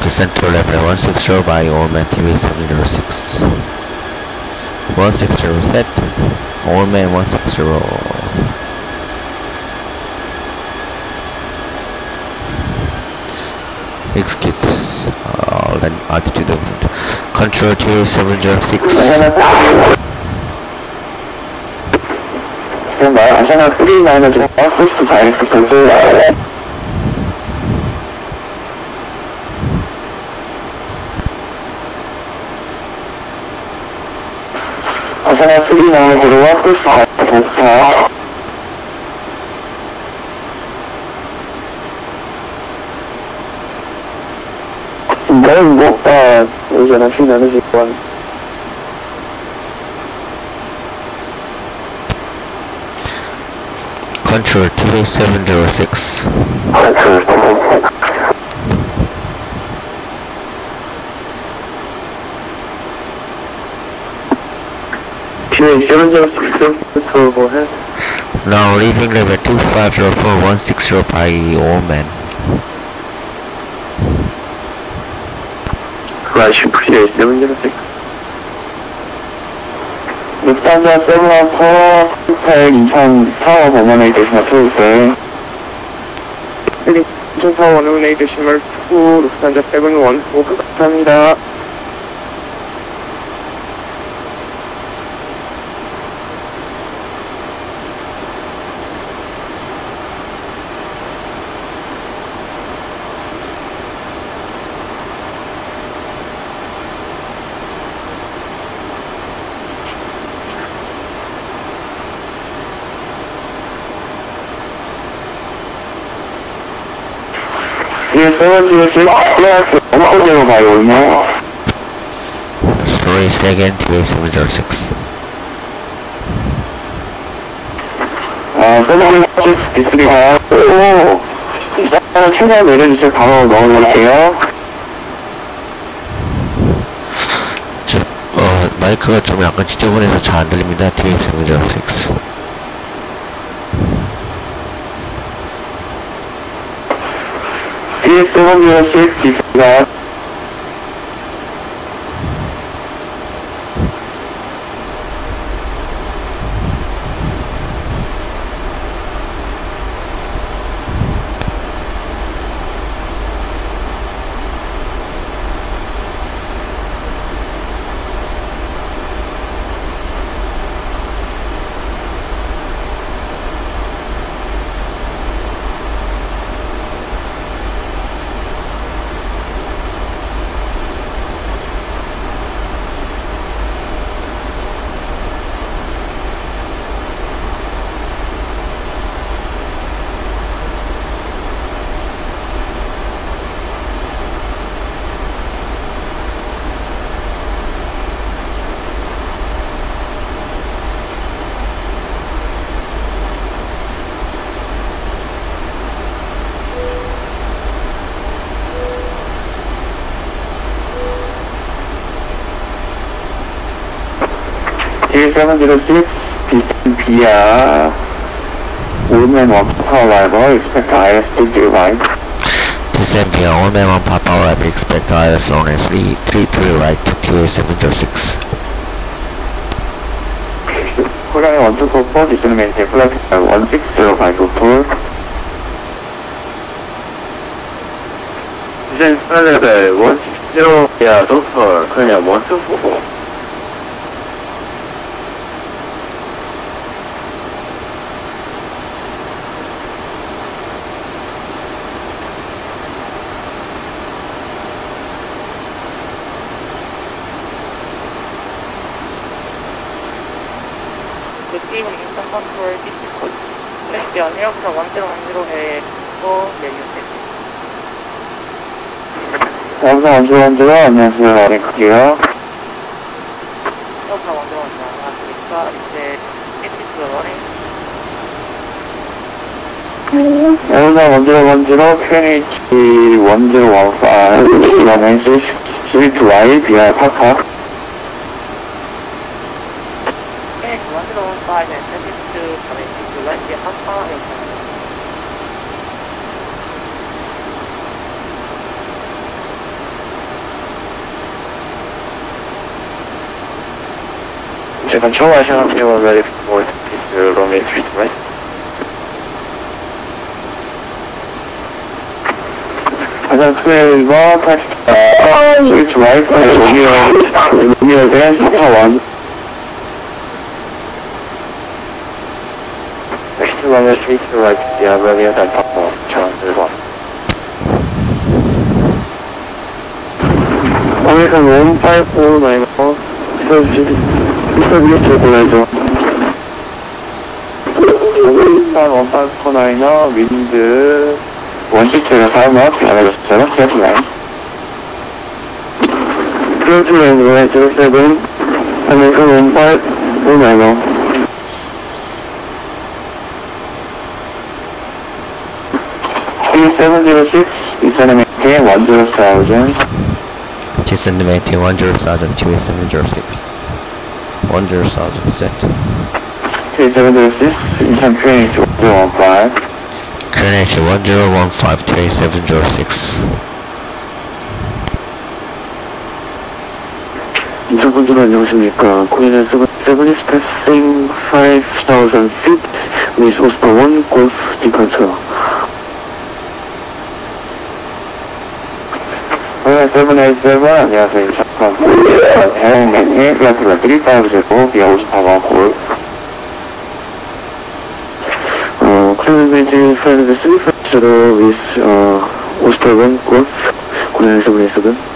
Descent to level 160 by Allman TV 706. 160 set. Allman 160. Execute. Altitude of Control 2706. 아시아나 3-9은 포스트 다이렉트 컨트롤 아시아나 3-9은 고르와 포스트 다이렉트 복사 이제는 피나는 직관 Control 2706. go ahead. Now leaving level 2504 160 by Allman. Flash 706. 룩산자 714 호텔 인천 타워 범원에 계시면 투입돼. 인천 타워 원웨이 데시멀 2, 룩산자 714, 감사합니다. 예, 706 어머니로 가요, 오늘. Story second, TS706. 706 디스리가 오, 일단 최대한 내려주세요. 바로 넣어놓을게요. 마이크가 좀 약간 지저분해서 잘 안 들립니다. TS706. TS706 디스리가 T706 via Woman 1 power arrival, expect IS to do right. Descend via all man 1 pop power up, expect IS on S333 right to TS706. Korean 1244, descend maintain flight 16054. 디자인 스타일레벨 160, 야, 도커, 그냥 124. Receiving Incheon control difficult. Please be on aircraft 1010 head for the unit. 감사 11010, 안녕하세요. 어린 크기요. aircraft 1010 나왔으니까 이제 P3d running. 감사 11010, QNH 1015, 그다음에 C2Y, BR 파카. QNH 1015 and P3d connected to land the Alpha aircraft. Control, I shall not be ready for this runway 3, right? 가장 크게 1번, C2Y, 로미오 대 스타1. Next runway 3 to right, yeah, earlier than top of chance 1. American 1549, 미스터 골라야죠. 1549, 윈드, 원시체가 사용한 비아라이었잖아, 세븐라인. 크루즈라인으로 해, 07, 아메리칸 1549. T706, 이사람의 10,000. Descend maintain 10,000, TS706. 10,000 set. T706, 인천 QNH 1015. QNH 1015, TS706. 인천분들 안녕하십니까. 고인은 7 is passing 5,000 feet with Oscar 1 Golf departure. 고인은 787 안녕하세요. 인천খন 해운맨이 플라스가 3,000 비아 54번 골. Cleveland flight 350 with Oscar 1 Golf. 고인은 787.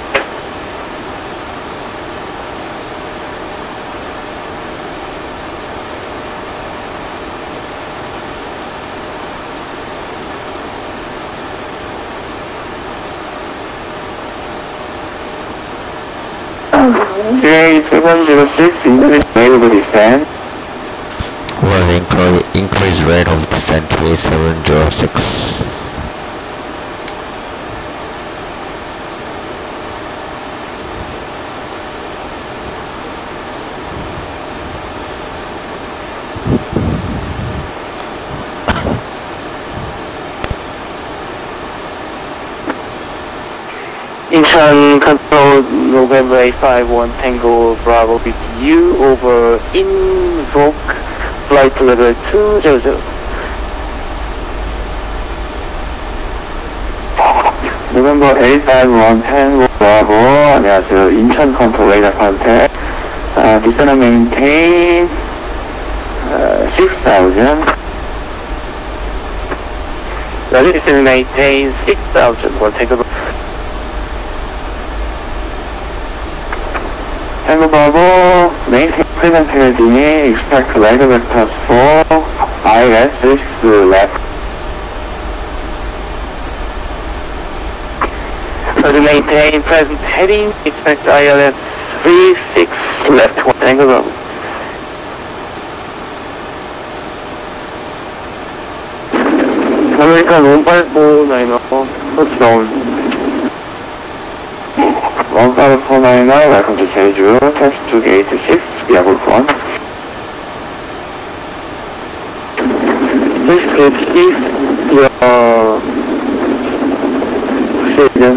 CA 706 English available descent. Will increase rate of descent to 706. Incheon control November 851 Tango Bravo BTU over invoke flight level 2 Jeju. November 851 Tango Bravo 안녕하세요. 인천 컨트롤 레이더 컨택. descend and maintain 6,000. Ready to maintain 6,000. We'll take a Tango Bravo, maintain present heading, expect right vector 4, IS 6 left. to maintain present heading, expect ILS 36 left, Tango Bravo. American 15490, touchdown. 15499, welcome to Jeju, taxi to gate 6, via group 1. This group 6, Precision.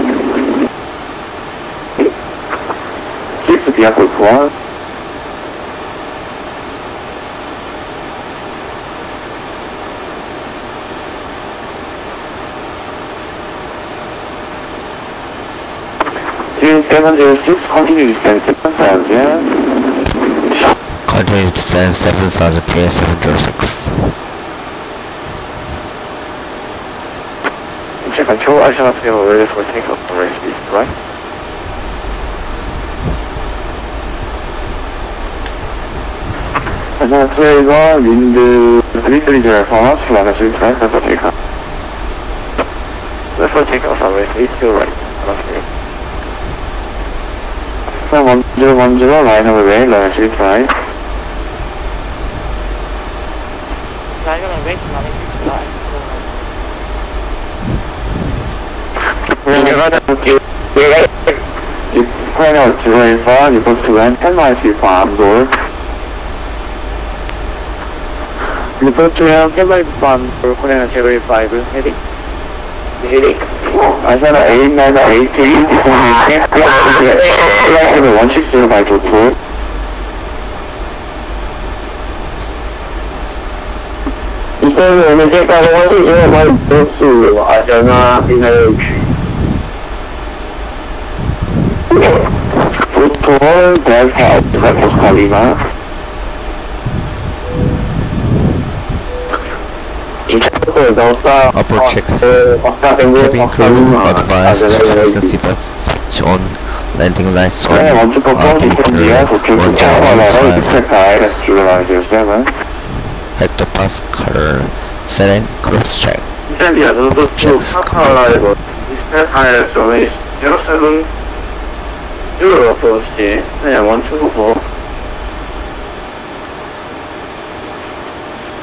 6 via group 1. Three 706, continue descent 7,000. Continue to descend 7,000 to 706. Check control, I shall not be ready for takeoff for race speed, right? 트레이거, 윈드, 330 format, flight 6, for takeoff. Left for takeoff on race speed, still right. Flight 1010, line over way, line 6, right. 나 이거는 웨이트 많이 있다. Final 284, report to land 10 miles before door. Report to land 10 miles before door, Korean Category 5, heading. Heading. Asana 8980, flight level 160 by 22. 이거는 오늘 제가 원시지에 많이 볼수 아잖아, 이날. 보통 대학사 없으면 보스칼리나 Upper checklist. Cabin crew advised to listen seatbelts switch on landing lights on hectopascal setting cross check. 이탈리아 너도 카카라이고 이스페카에서 07 유로 포스트 그냥 원투고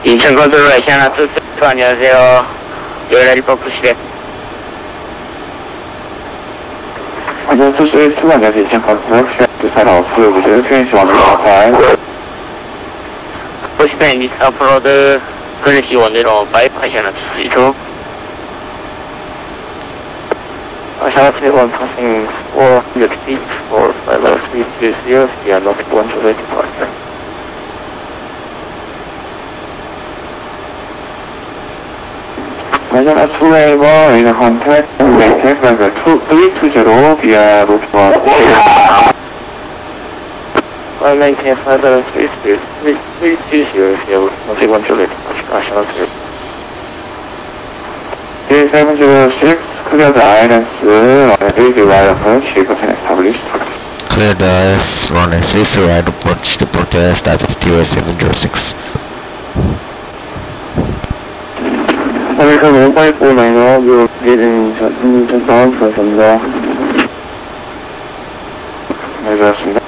인천 건설 러시아나 투 안녕하세요. 요일날 버프시래. 안녕 투수의 투 안녕하세요. 인천 건설 시작도 사람 없어요. 보세요. 트레인시 원으로 파이 보시면 미스 앞으로드 그릇이 원으로 바이파시아나 투수이죠. Shall I one passing 400 feet for 5 hours? 320 via left 1 to departure. Magellan 2 in contact, maintain flight 320 via route 1. Maintain flight 320 via route 1 to departure. 706, clear the INS, runway right approach, equipment established. Clear the IS, run a 3 right approach, report to status TY706. American 154 will get in touch for some more. 네, 그렇습니다.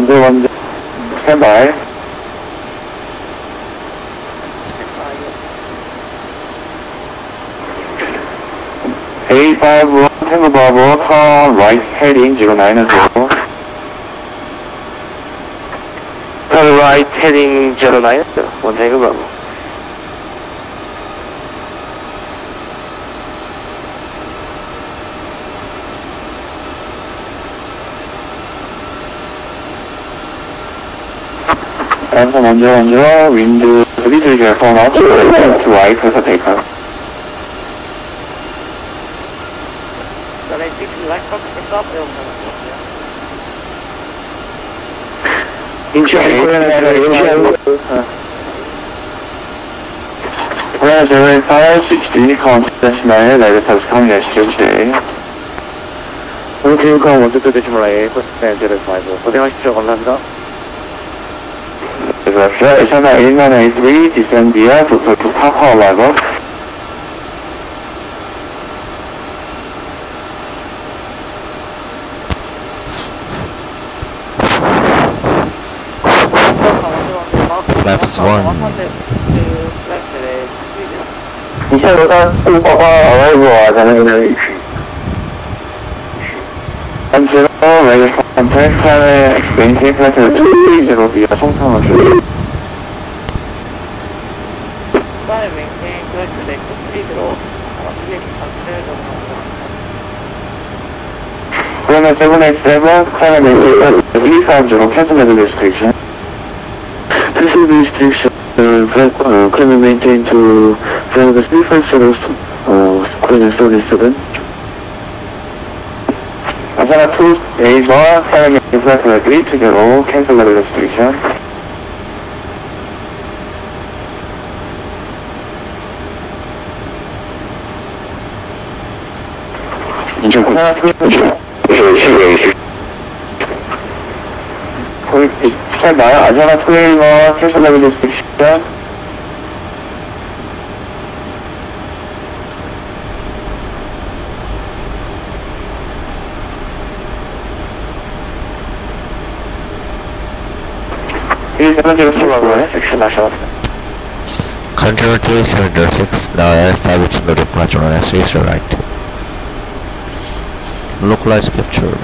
먼저 스탠바이. A51 Tango Bravo, turn right heading 090. Turn right heading 090. 1 Tango Bravo. 먼저 윈드 리드 결선 to right 테이크아웃. 인치언 Weather 560 constitutional level coming yesterday. 오늘 교육과 먼저 되시몰라에 코스펜트를 마이브 고생하십시오. 감사합니다. Russia, China 8983, descend via to Papa level. Flaps 1. 이차로가 Papa arrival 하자는 현재로 레일 컨택트 maintain flight 230 via 송탄호 줄. maintain flight 230 그러면 787 climb maintain 330 cancel level restriction. Cancel restriction climb maintain to flight 350 climb 37. Asana 2 A's1, climb maintain flight 320 cancel level restriction. 인천 하나 거의 비슷한가요? 아시아나 트레이너 캐슬 레벨 리스트릭션 Control 3706, now establish no departure on S3 right. Localized captured.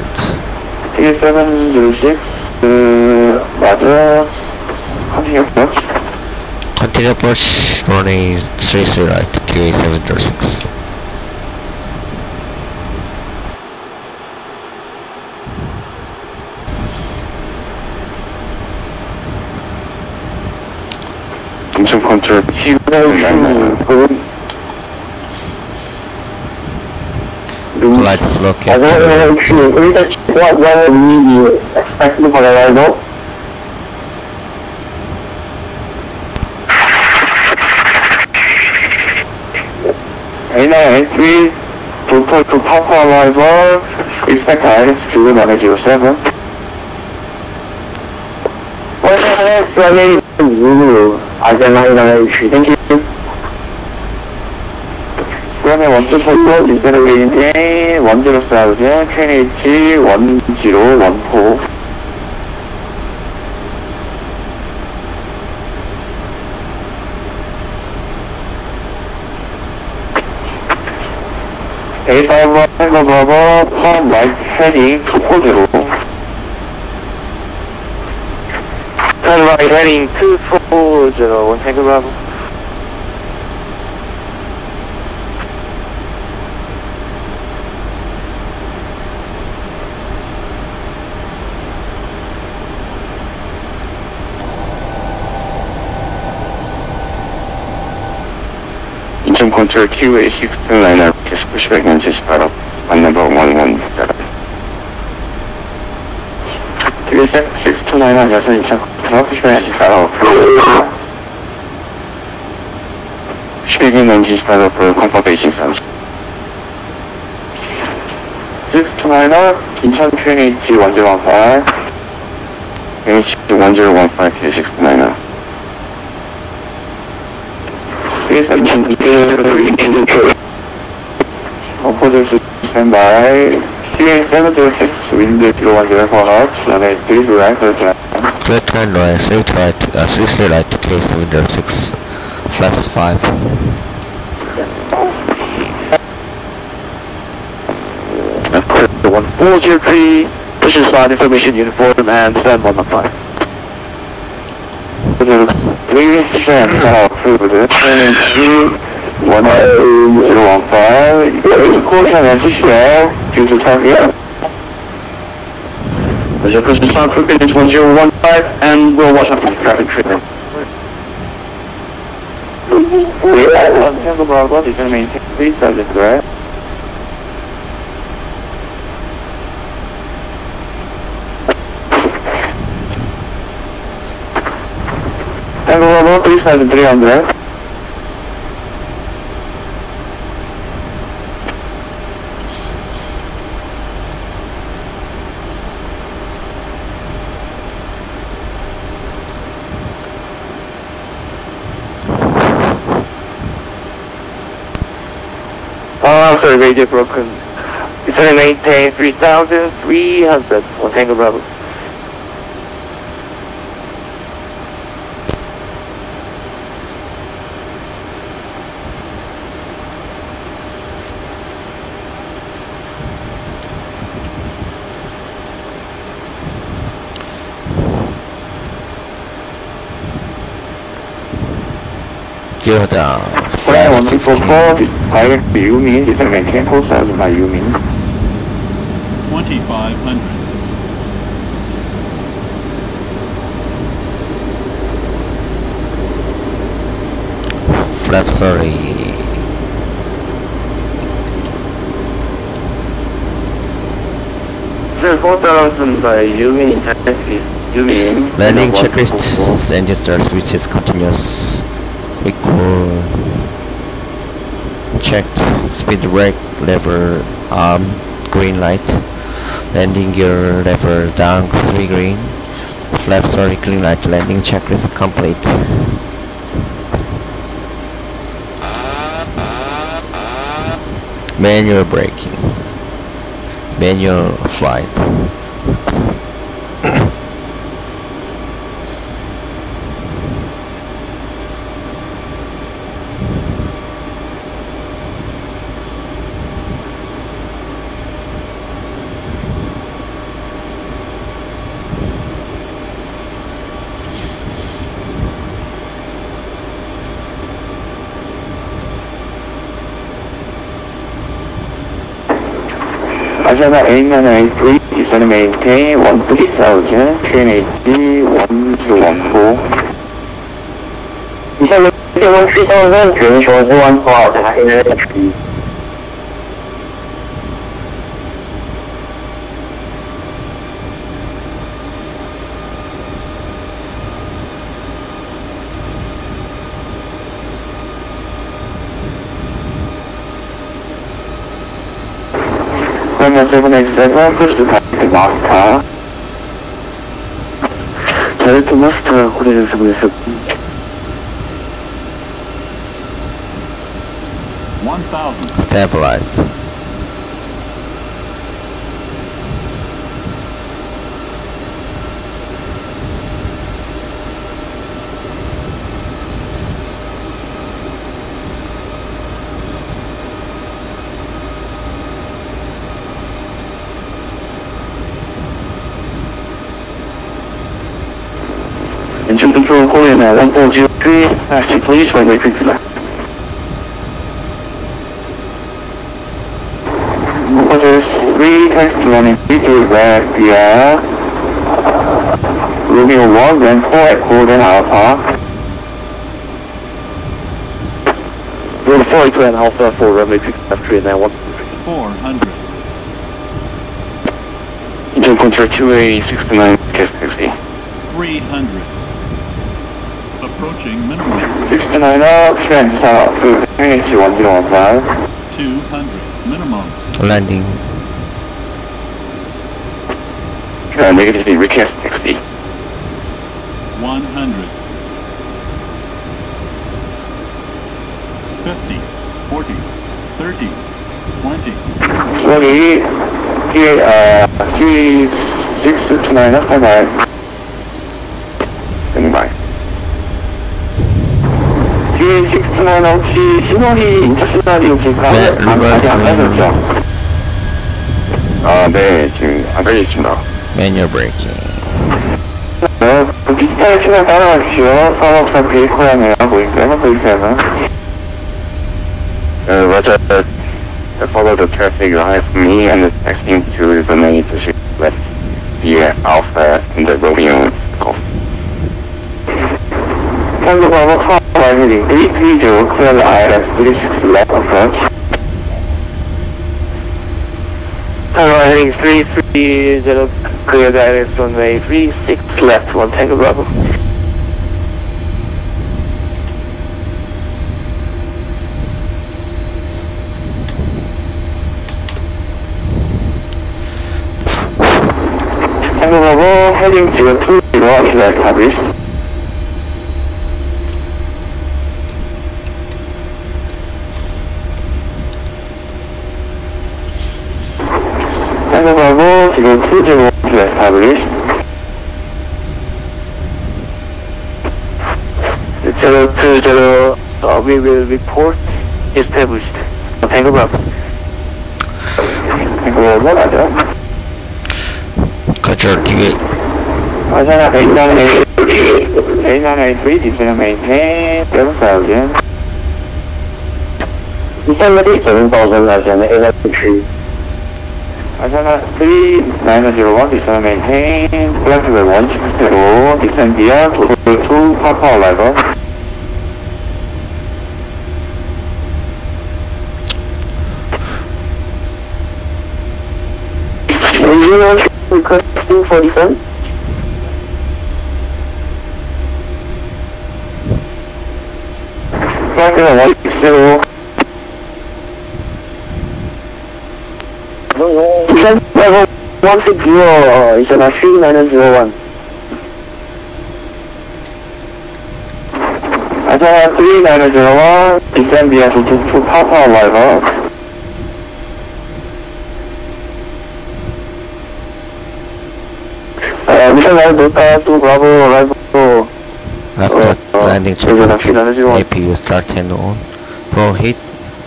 T706, 맞아. Continue approach, running 33 right, TA706. 인천 컨트롤 Lights low captured. What we expect for the arrival? A983, total to Papa arrival, expect items to 907. What's the next running? Thank you. 그러면 원주 속도 리세르 웨인에 원주로 싸우죠. KNH 1014. A5 탱고 브라보 펌 라이트 헤딩 240. 펌 라이트 헤딩 240 원 탱고 브라보. Incheon control QA629 kiss pushback and just part of on number 11. 629 여섯 인천 pushback and just part of pushback and just part of confirmation service. 629 인천 QNH 1015 H 1015 K629 Opposite standby. CA706, wind 010 knots, runway 3 right, Clear turn right, straight right, seriously right, clear window 6, flaps 5. 403, pushes slide information uniform and stand 115. 3stand approved, turning 1015, caution and pushback due to target. There's a pushes slide for finish 1015 and we'll watch out for traffic treatment. Tango Bravo, you can maintain 3 subjects, right? Tango Bravo, 3,300. Sorry, radio broken. It's going to maintain 3,300 on Tango Bravo. Gear down. Flight 1644, direct to Yumin, you can maintain course as by Yumin. 2500. Flap, sorry. Sir, 4,000 by Yumin, Yumin. Landing checklist, engine start switch is continuous. Equal. Checked, speed brake lever arm, green light. Landing gear lever down, 3 green. Flap, sorry, green light. Landing checklist complete. Manual braking. Manual flight. Agenda 8983 is going to maintain 13,000, QNH 1214. Incheon 13,000, QNH 1214, NH3. Runway 787, push to target master. Target master, 고려를 수고했어. 1000. Stabilized. Engine control, Korean 1403, taxi please, runway 39. Orders 3, taxi running P3 red via Romeo 1, then 4 at Golden Alpha. 482 and Alpha 4, runway 3 and 1. 400. Incheon control 2A69, cast taxi. 300. Approaching minimum. 69 up, trend south, PMDG 1015. 200. Minimum. landing. Negatively recast taxi. 100. 50. 40. 30. 20. Slowly, T629 up, bye-bye. Standing by. T629 혹시 신호리, 인터 시나리 혹시 네, 아직 안 가셨죠? 아, 네, 지금 안 가셨습니다. manual braking. 비슷하게 시간 따라가십시오. 사업상 베이커야네요. 보이세요? 보이세요? Roger. Follow the traffic line for me and the taxiing to the main to left via Alpha in the Romeo Golf. Tango Bravo, call line heading 330, clear the ILS 36 left approach. Tango heading 330, clear the ILS runway 36 left, 1 Tango Bravo. Tango Bravo, heading 020, is established. Tango Bravo, 지금 201 is established. 020, we will report established. Tango Bravo. Tango Bravo, 맞아? Control TV. Ajana 8983, descend maintain 7,000. December 7,000, Ajana 803. Ajana 3901, descend maintain, flexible 160, descend beyond total 2 power level. Requesting 47. Flexible 160. Level 160, Ajana 3901. Ajana 3901, descend beyond total 2 power level. Mission level 2 Bravo, level After landing checklist, Jeju. APU start and on. Pro hit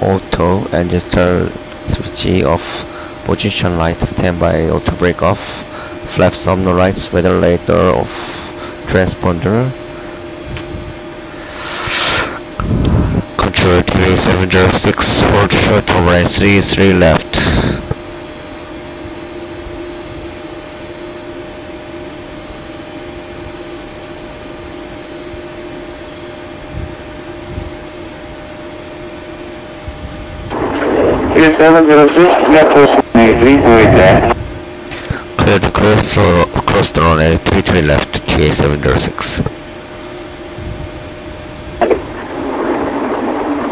auto engine start switch off. Position light standby auto brake off. Flaps on the right, weather radar off. Transponder. Control TV 706 hold short over right 33 left. It is 706, net post 83, wait there. Clear the cross the runway 33 left TA 706.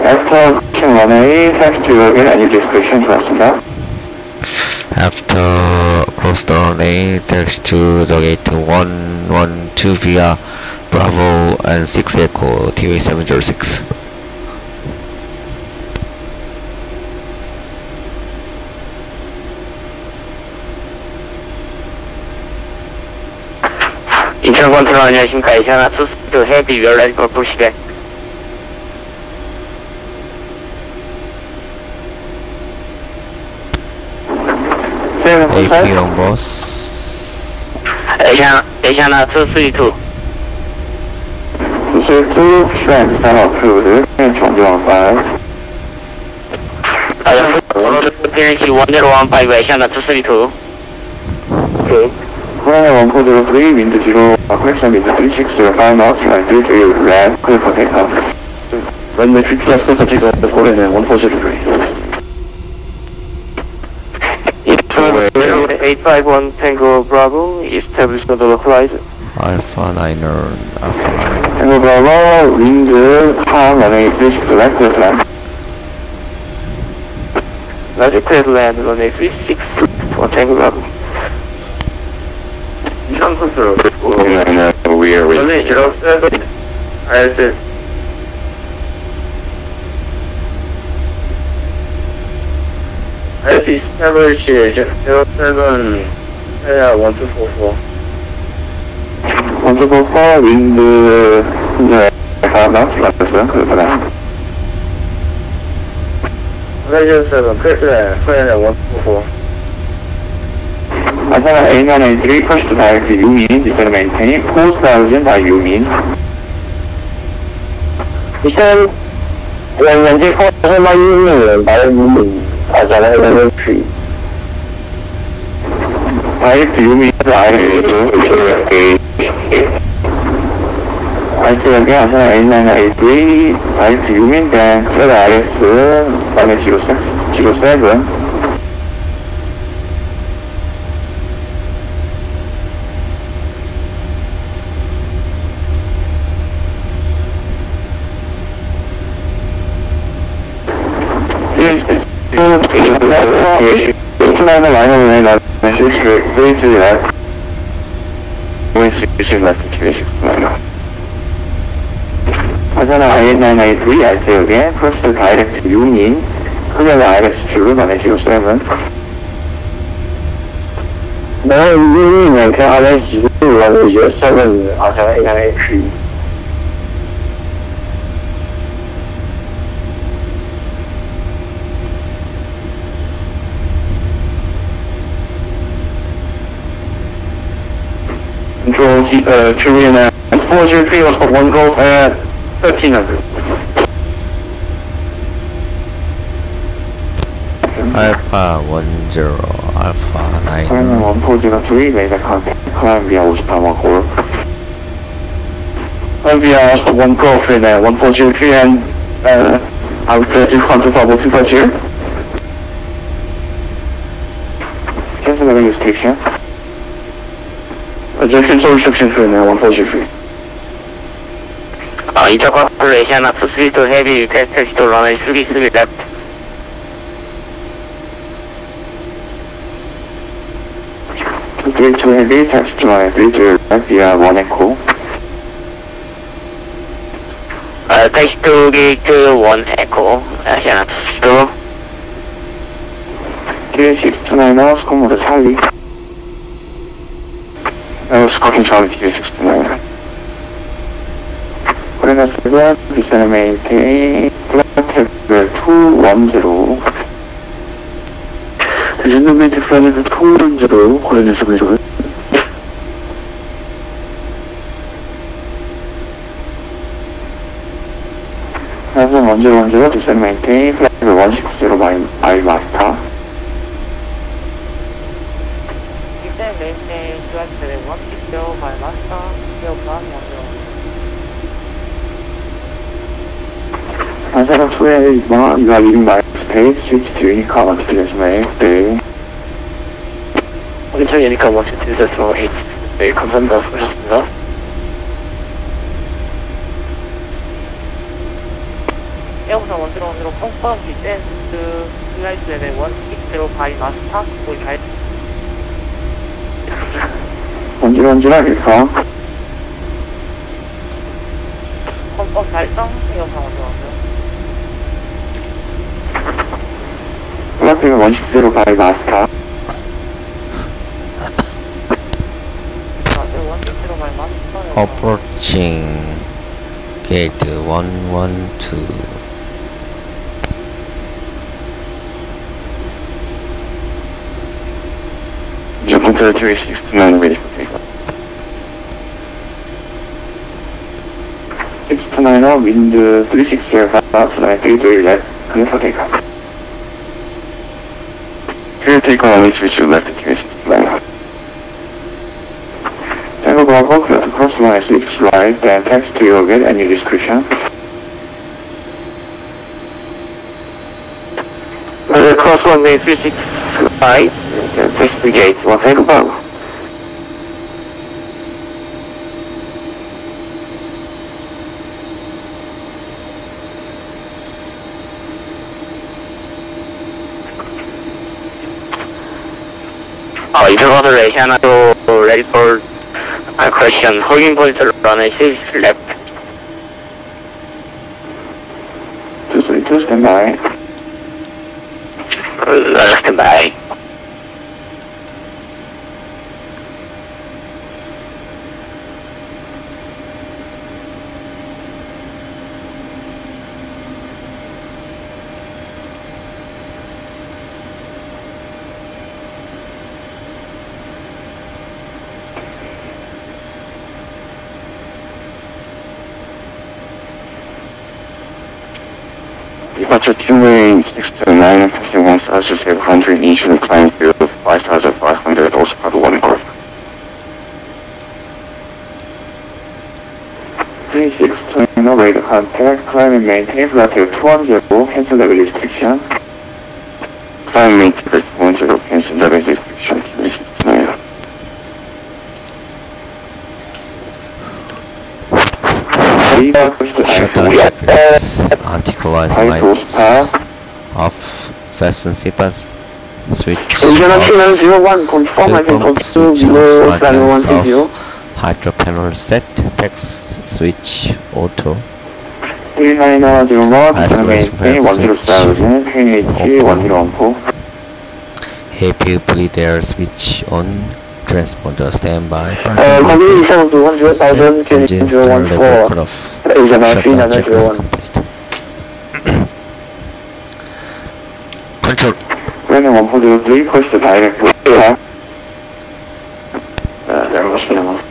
After runway, taxi to again, any description 좋았습니다. After cross the runway, taxi to the gate 112 via Bravo and 6 Echo TA 706. Incheon control 안녕하십니까. Ajana 262 heavy, we are ready for pushback. AP on boss. Ajana 232. This is 2 strength stand approved, and Chongjuang 5. PMDG 1015, Ajana 232. Okay. Runway 1403, wind 0, correction wind 3605 knots, and 33 left, clear for takeoff. runway 3 plus Delta take off the 4 and then 1403. 851 Tango Bravo, establish the localizer. Alpha 9er, Alpha 9. Tango Bravo, wind, calm, runway 36 left, clear land. Logic clear land, runway 36 for Tango Bravo. 이상 컨트롤. We are ready. runway 07, ISS. ISS establish 07, 1244. 1244, wind, calm, flat, clear land. Leisure 7, clear land, 144. Asana A983, push to direct to Yumin, descend maintain, course thousand by Yumin. Descend, maintain course thousand by Yumin, by Yumin, Asana A983. Direct to Yumin, direct to I say again, Asana A983, direct to Yumin, then clear IS, runway 07. Asana I-893, I say again, first direct to Yumin, clear the IS to runway 07. Now Yumin maintain IS to runway 07, Asana A983. Control Korean 403 was for 1 goal at 1300. Alpha 10, Alpha 9. Final 1403, made a contact, Columbia was power core. Columbia was for 1 goal for 1403 and out to contact level 250. Cancel the radio station. Adjusting solar restriction for 1403. Intercorporation up to 3 to heavy, request to runway 33 left. 3 to heavy, text to runway 3 to left via 1 echo. Text to gate 1 echo, Asiana 2. K629 hours, come with Charlie. Scotland Charlie K629. Korean 7, descend maintain, flight level 210. descend maintain flight level 210, Korean 7. Asana 1010, descend maintain, flight level 160 by master. Descend maintain, flight level 160 by master, field plan 10. Asana 2에 you are leaving my space, switch to Unicom on TSMA, 네. 인천 Unicom on TSMA, 네, 감사합니다. 수고하셨습니다. 에어부산 1010 펑펑 디센스 슬라이스 레벨 160 바이 마스터 거기 가야 1010 일카. 펑펑 달성 에어부산 1010 플라핑은 160 바이 마스터. 160 바이 마스터 Approaching gate 112. Jump to 369 ready for takeoff. 629 wind 360 flight 3 left, clear for takeoff. Clear takeoff on switch to left at 369. Tango Bravo, clear to cross line 6 right, then text to your gate, any discretion. runway 365, taxi gate 1 takeoff. 이제 runway 하나도 ready for correction. holding point runway 6 left. 232 standby. Standby. Departure runway 629, passing 1,700, initial climb field 5,500, also part 1 car. 3629, rate contact, climb and maintain flight level 210, cancel level restriction. Climb and maintain 210, cancel level restriction, 3629. Shutdown checklists, anti-collide lights, off, fasten seatbelts, switch off, tailpump, switch off, lighters off, hydro panel set, PEX switch auto, isolation valve switch open, heavy bleed air switch on, transponder standby, set engine star level cut off. Shutdown checklist complete. Control. Running 143, push the direct left. There must be enough.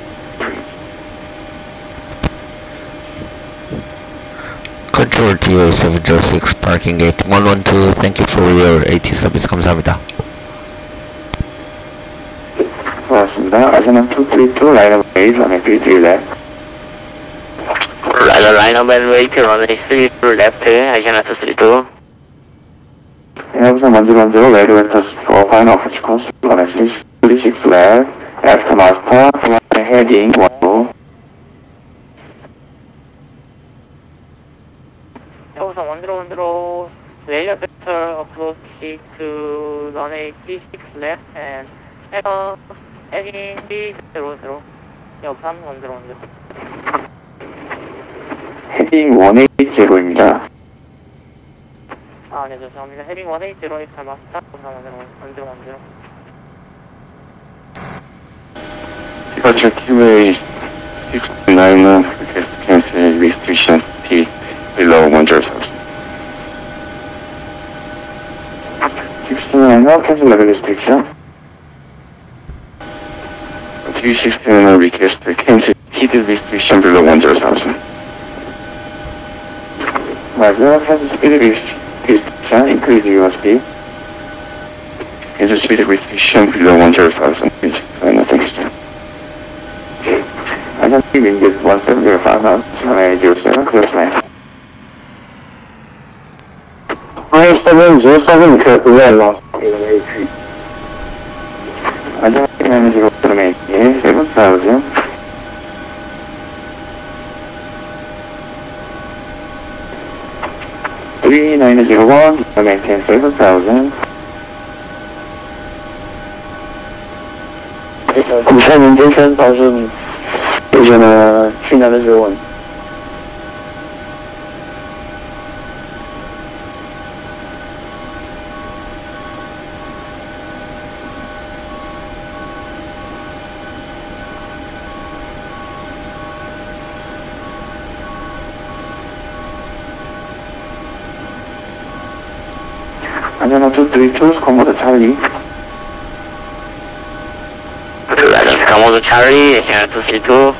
Control TO706 parking gate 112. Thank you for your AT service. 감사합니다. 고맙습니다. 아시는 232, 라이너 베이스 안에 P3 left. line up and wait runway 3 left, Asiana 232. Airbus 100, radio enters for final approach course, runway 36 left, after master, heading 10. 여기서 1010, radio vector approach to runway 36 left and heading 300. 여기서 1010. 헤딩 180입니다. 네, 죄송합니다. 헤딩 180에 잘 마스터. 1010. Departure QA 629, cancel restriction T below 1,000. 629, cancel level restriction. 369, request cancel heated restriction below 1,000. 맞아요. cancel speed restriction, increase your speed. Cancel speed restriction below 1,000. Thanks. I can see in this 1705 now, 707, clear flight. 707, clear lost. I don't think you to make it, 7,000. Three 901, maintain 7,000. Communication 1000. 이제는 취나는 조원. 안전한 232, commode Charlie. Commode Charlie, Asiana 232.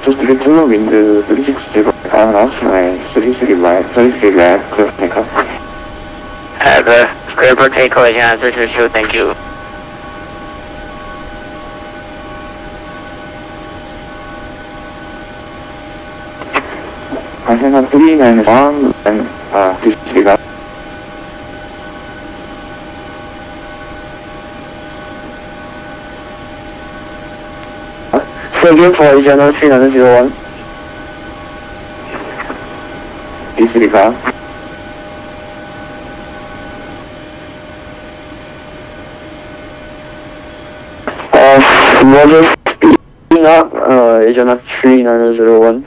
Just to get to the wind, 360, I'm out, 33 left, clear takeoff. Clear for takeoff, Asiana 332, thank you. Cessna 391 and disregard. Again for Regional 3901. Disregard. Roger, speeding up, Regional 3901.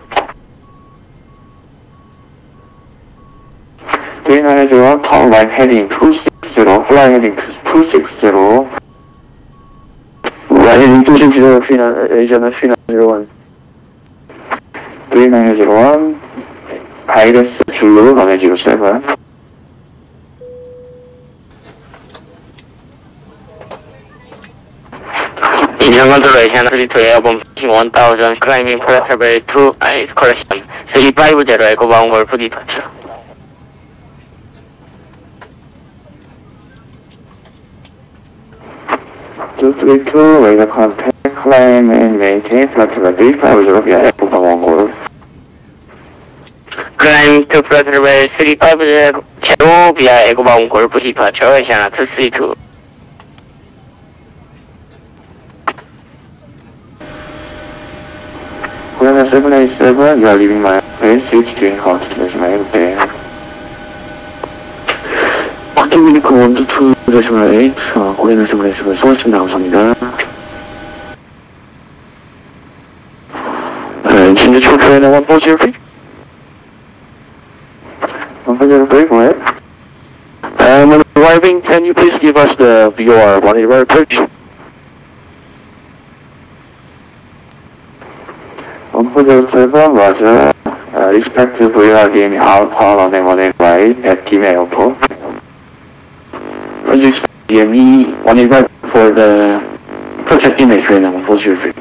3901, turn right heading 260, fly heading 260. Right heading 260, Regional 3901. 3901, Iris Zulu, runway 07. Incheon constellation 32 airborne 1000, climbing Pressure 2 ice correction, 350 Echo Bound Golf departure. 232, radar contact, climb and maintain flight level 350 via Echo Bound Golf. Climb to Pressure 350 Jeju via Echo Bound Golf departure, China 232. Korean 787, you are leaving my base, switch to in-constellation mail. 확정미니커 122.8, 고래는 787, 수고하셨습니다. 감사합니다. 진주 초크에는 1403? 1403, go ahead. When arriving, can you please give us the VOR 180 approach? 1407, roger. Expect to VR game out on runway 185 at Kim Airport. When you expect DME 185 for the project image right now, 1403.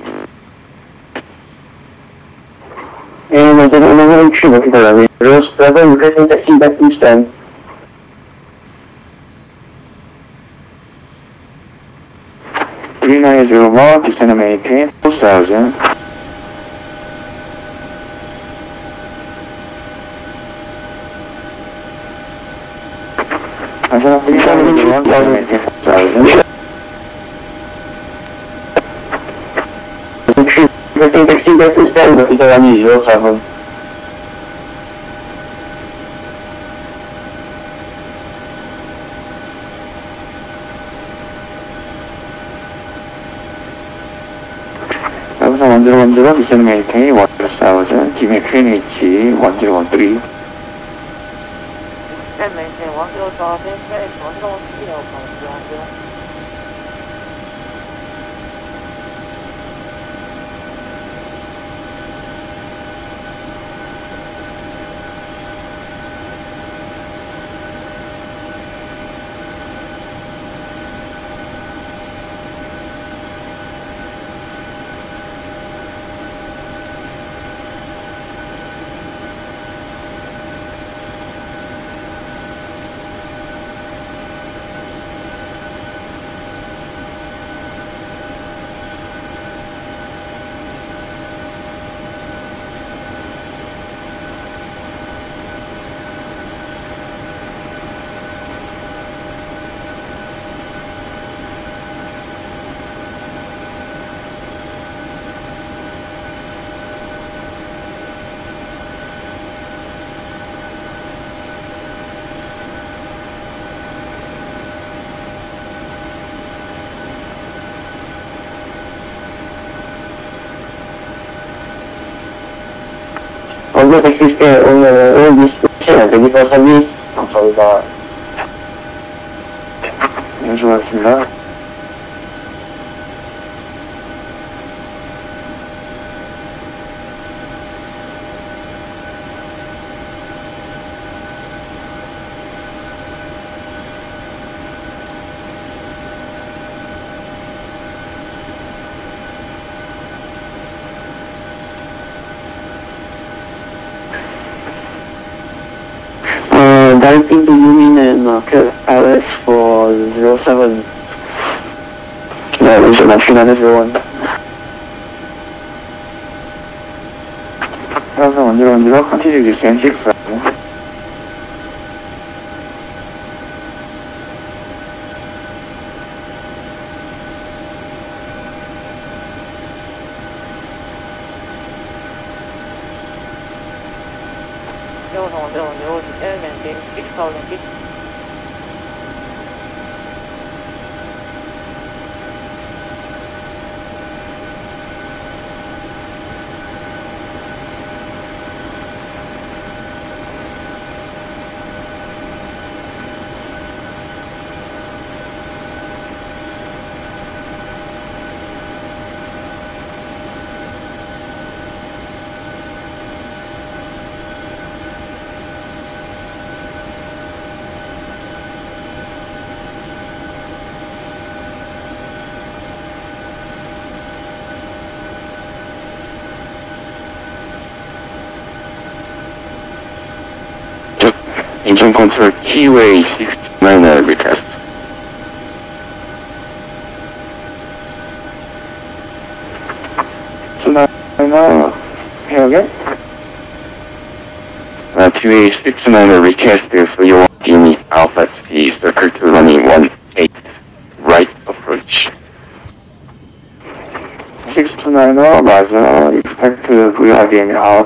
And when the runway 07, requesting taxi back to stand. Three 3901, descend and maintain 4000. Cessna 391, descend and maintain 4000. Requesting taxi back to stand, but it's only 07. Cessna 1010, descend and maintain 1000. Kim QNH 1013. And maintain 105, and 113. Although existe un disposizione di cosa lì, 감사합니다. 네, 수고하셨습니다. Directing the Yumin and Alex for 07. Yeah, Regional 3901. 1010, continue descent 6. Incheon control keyway 69 retest. Here again. Keyway 69 request if you want to meet Alpha T circle to running 18 right approach. 629 맞아. Expect to we are getting out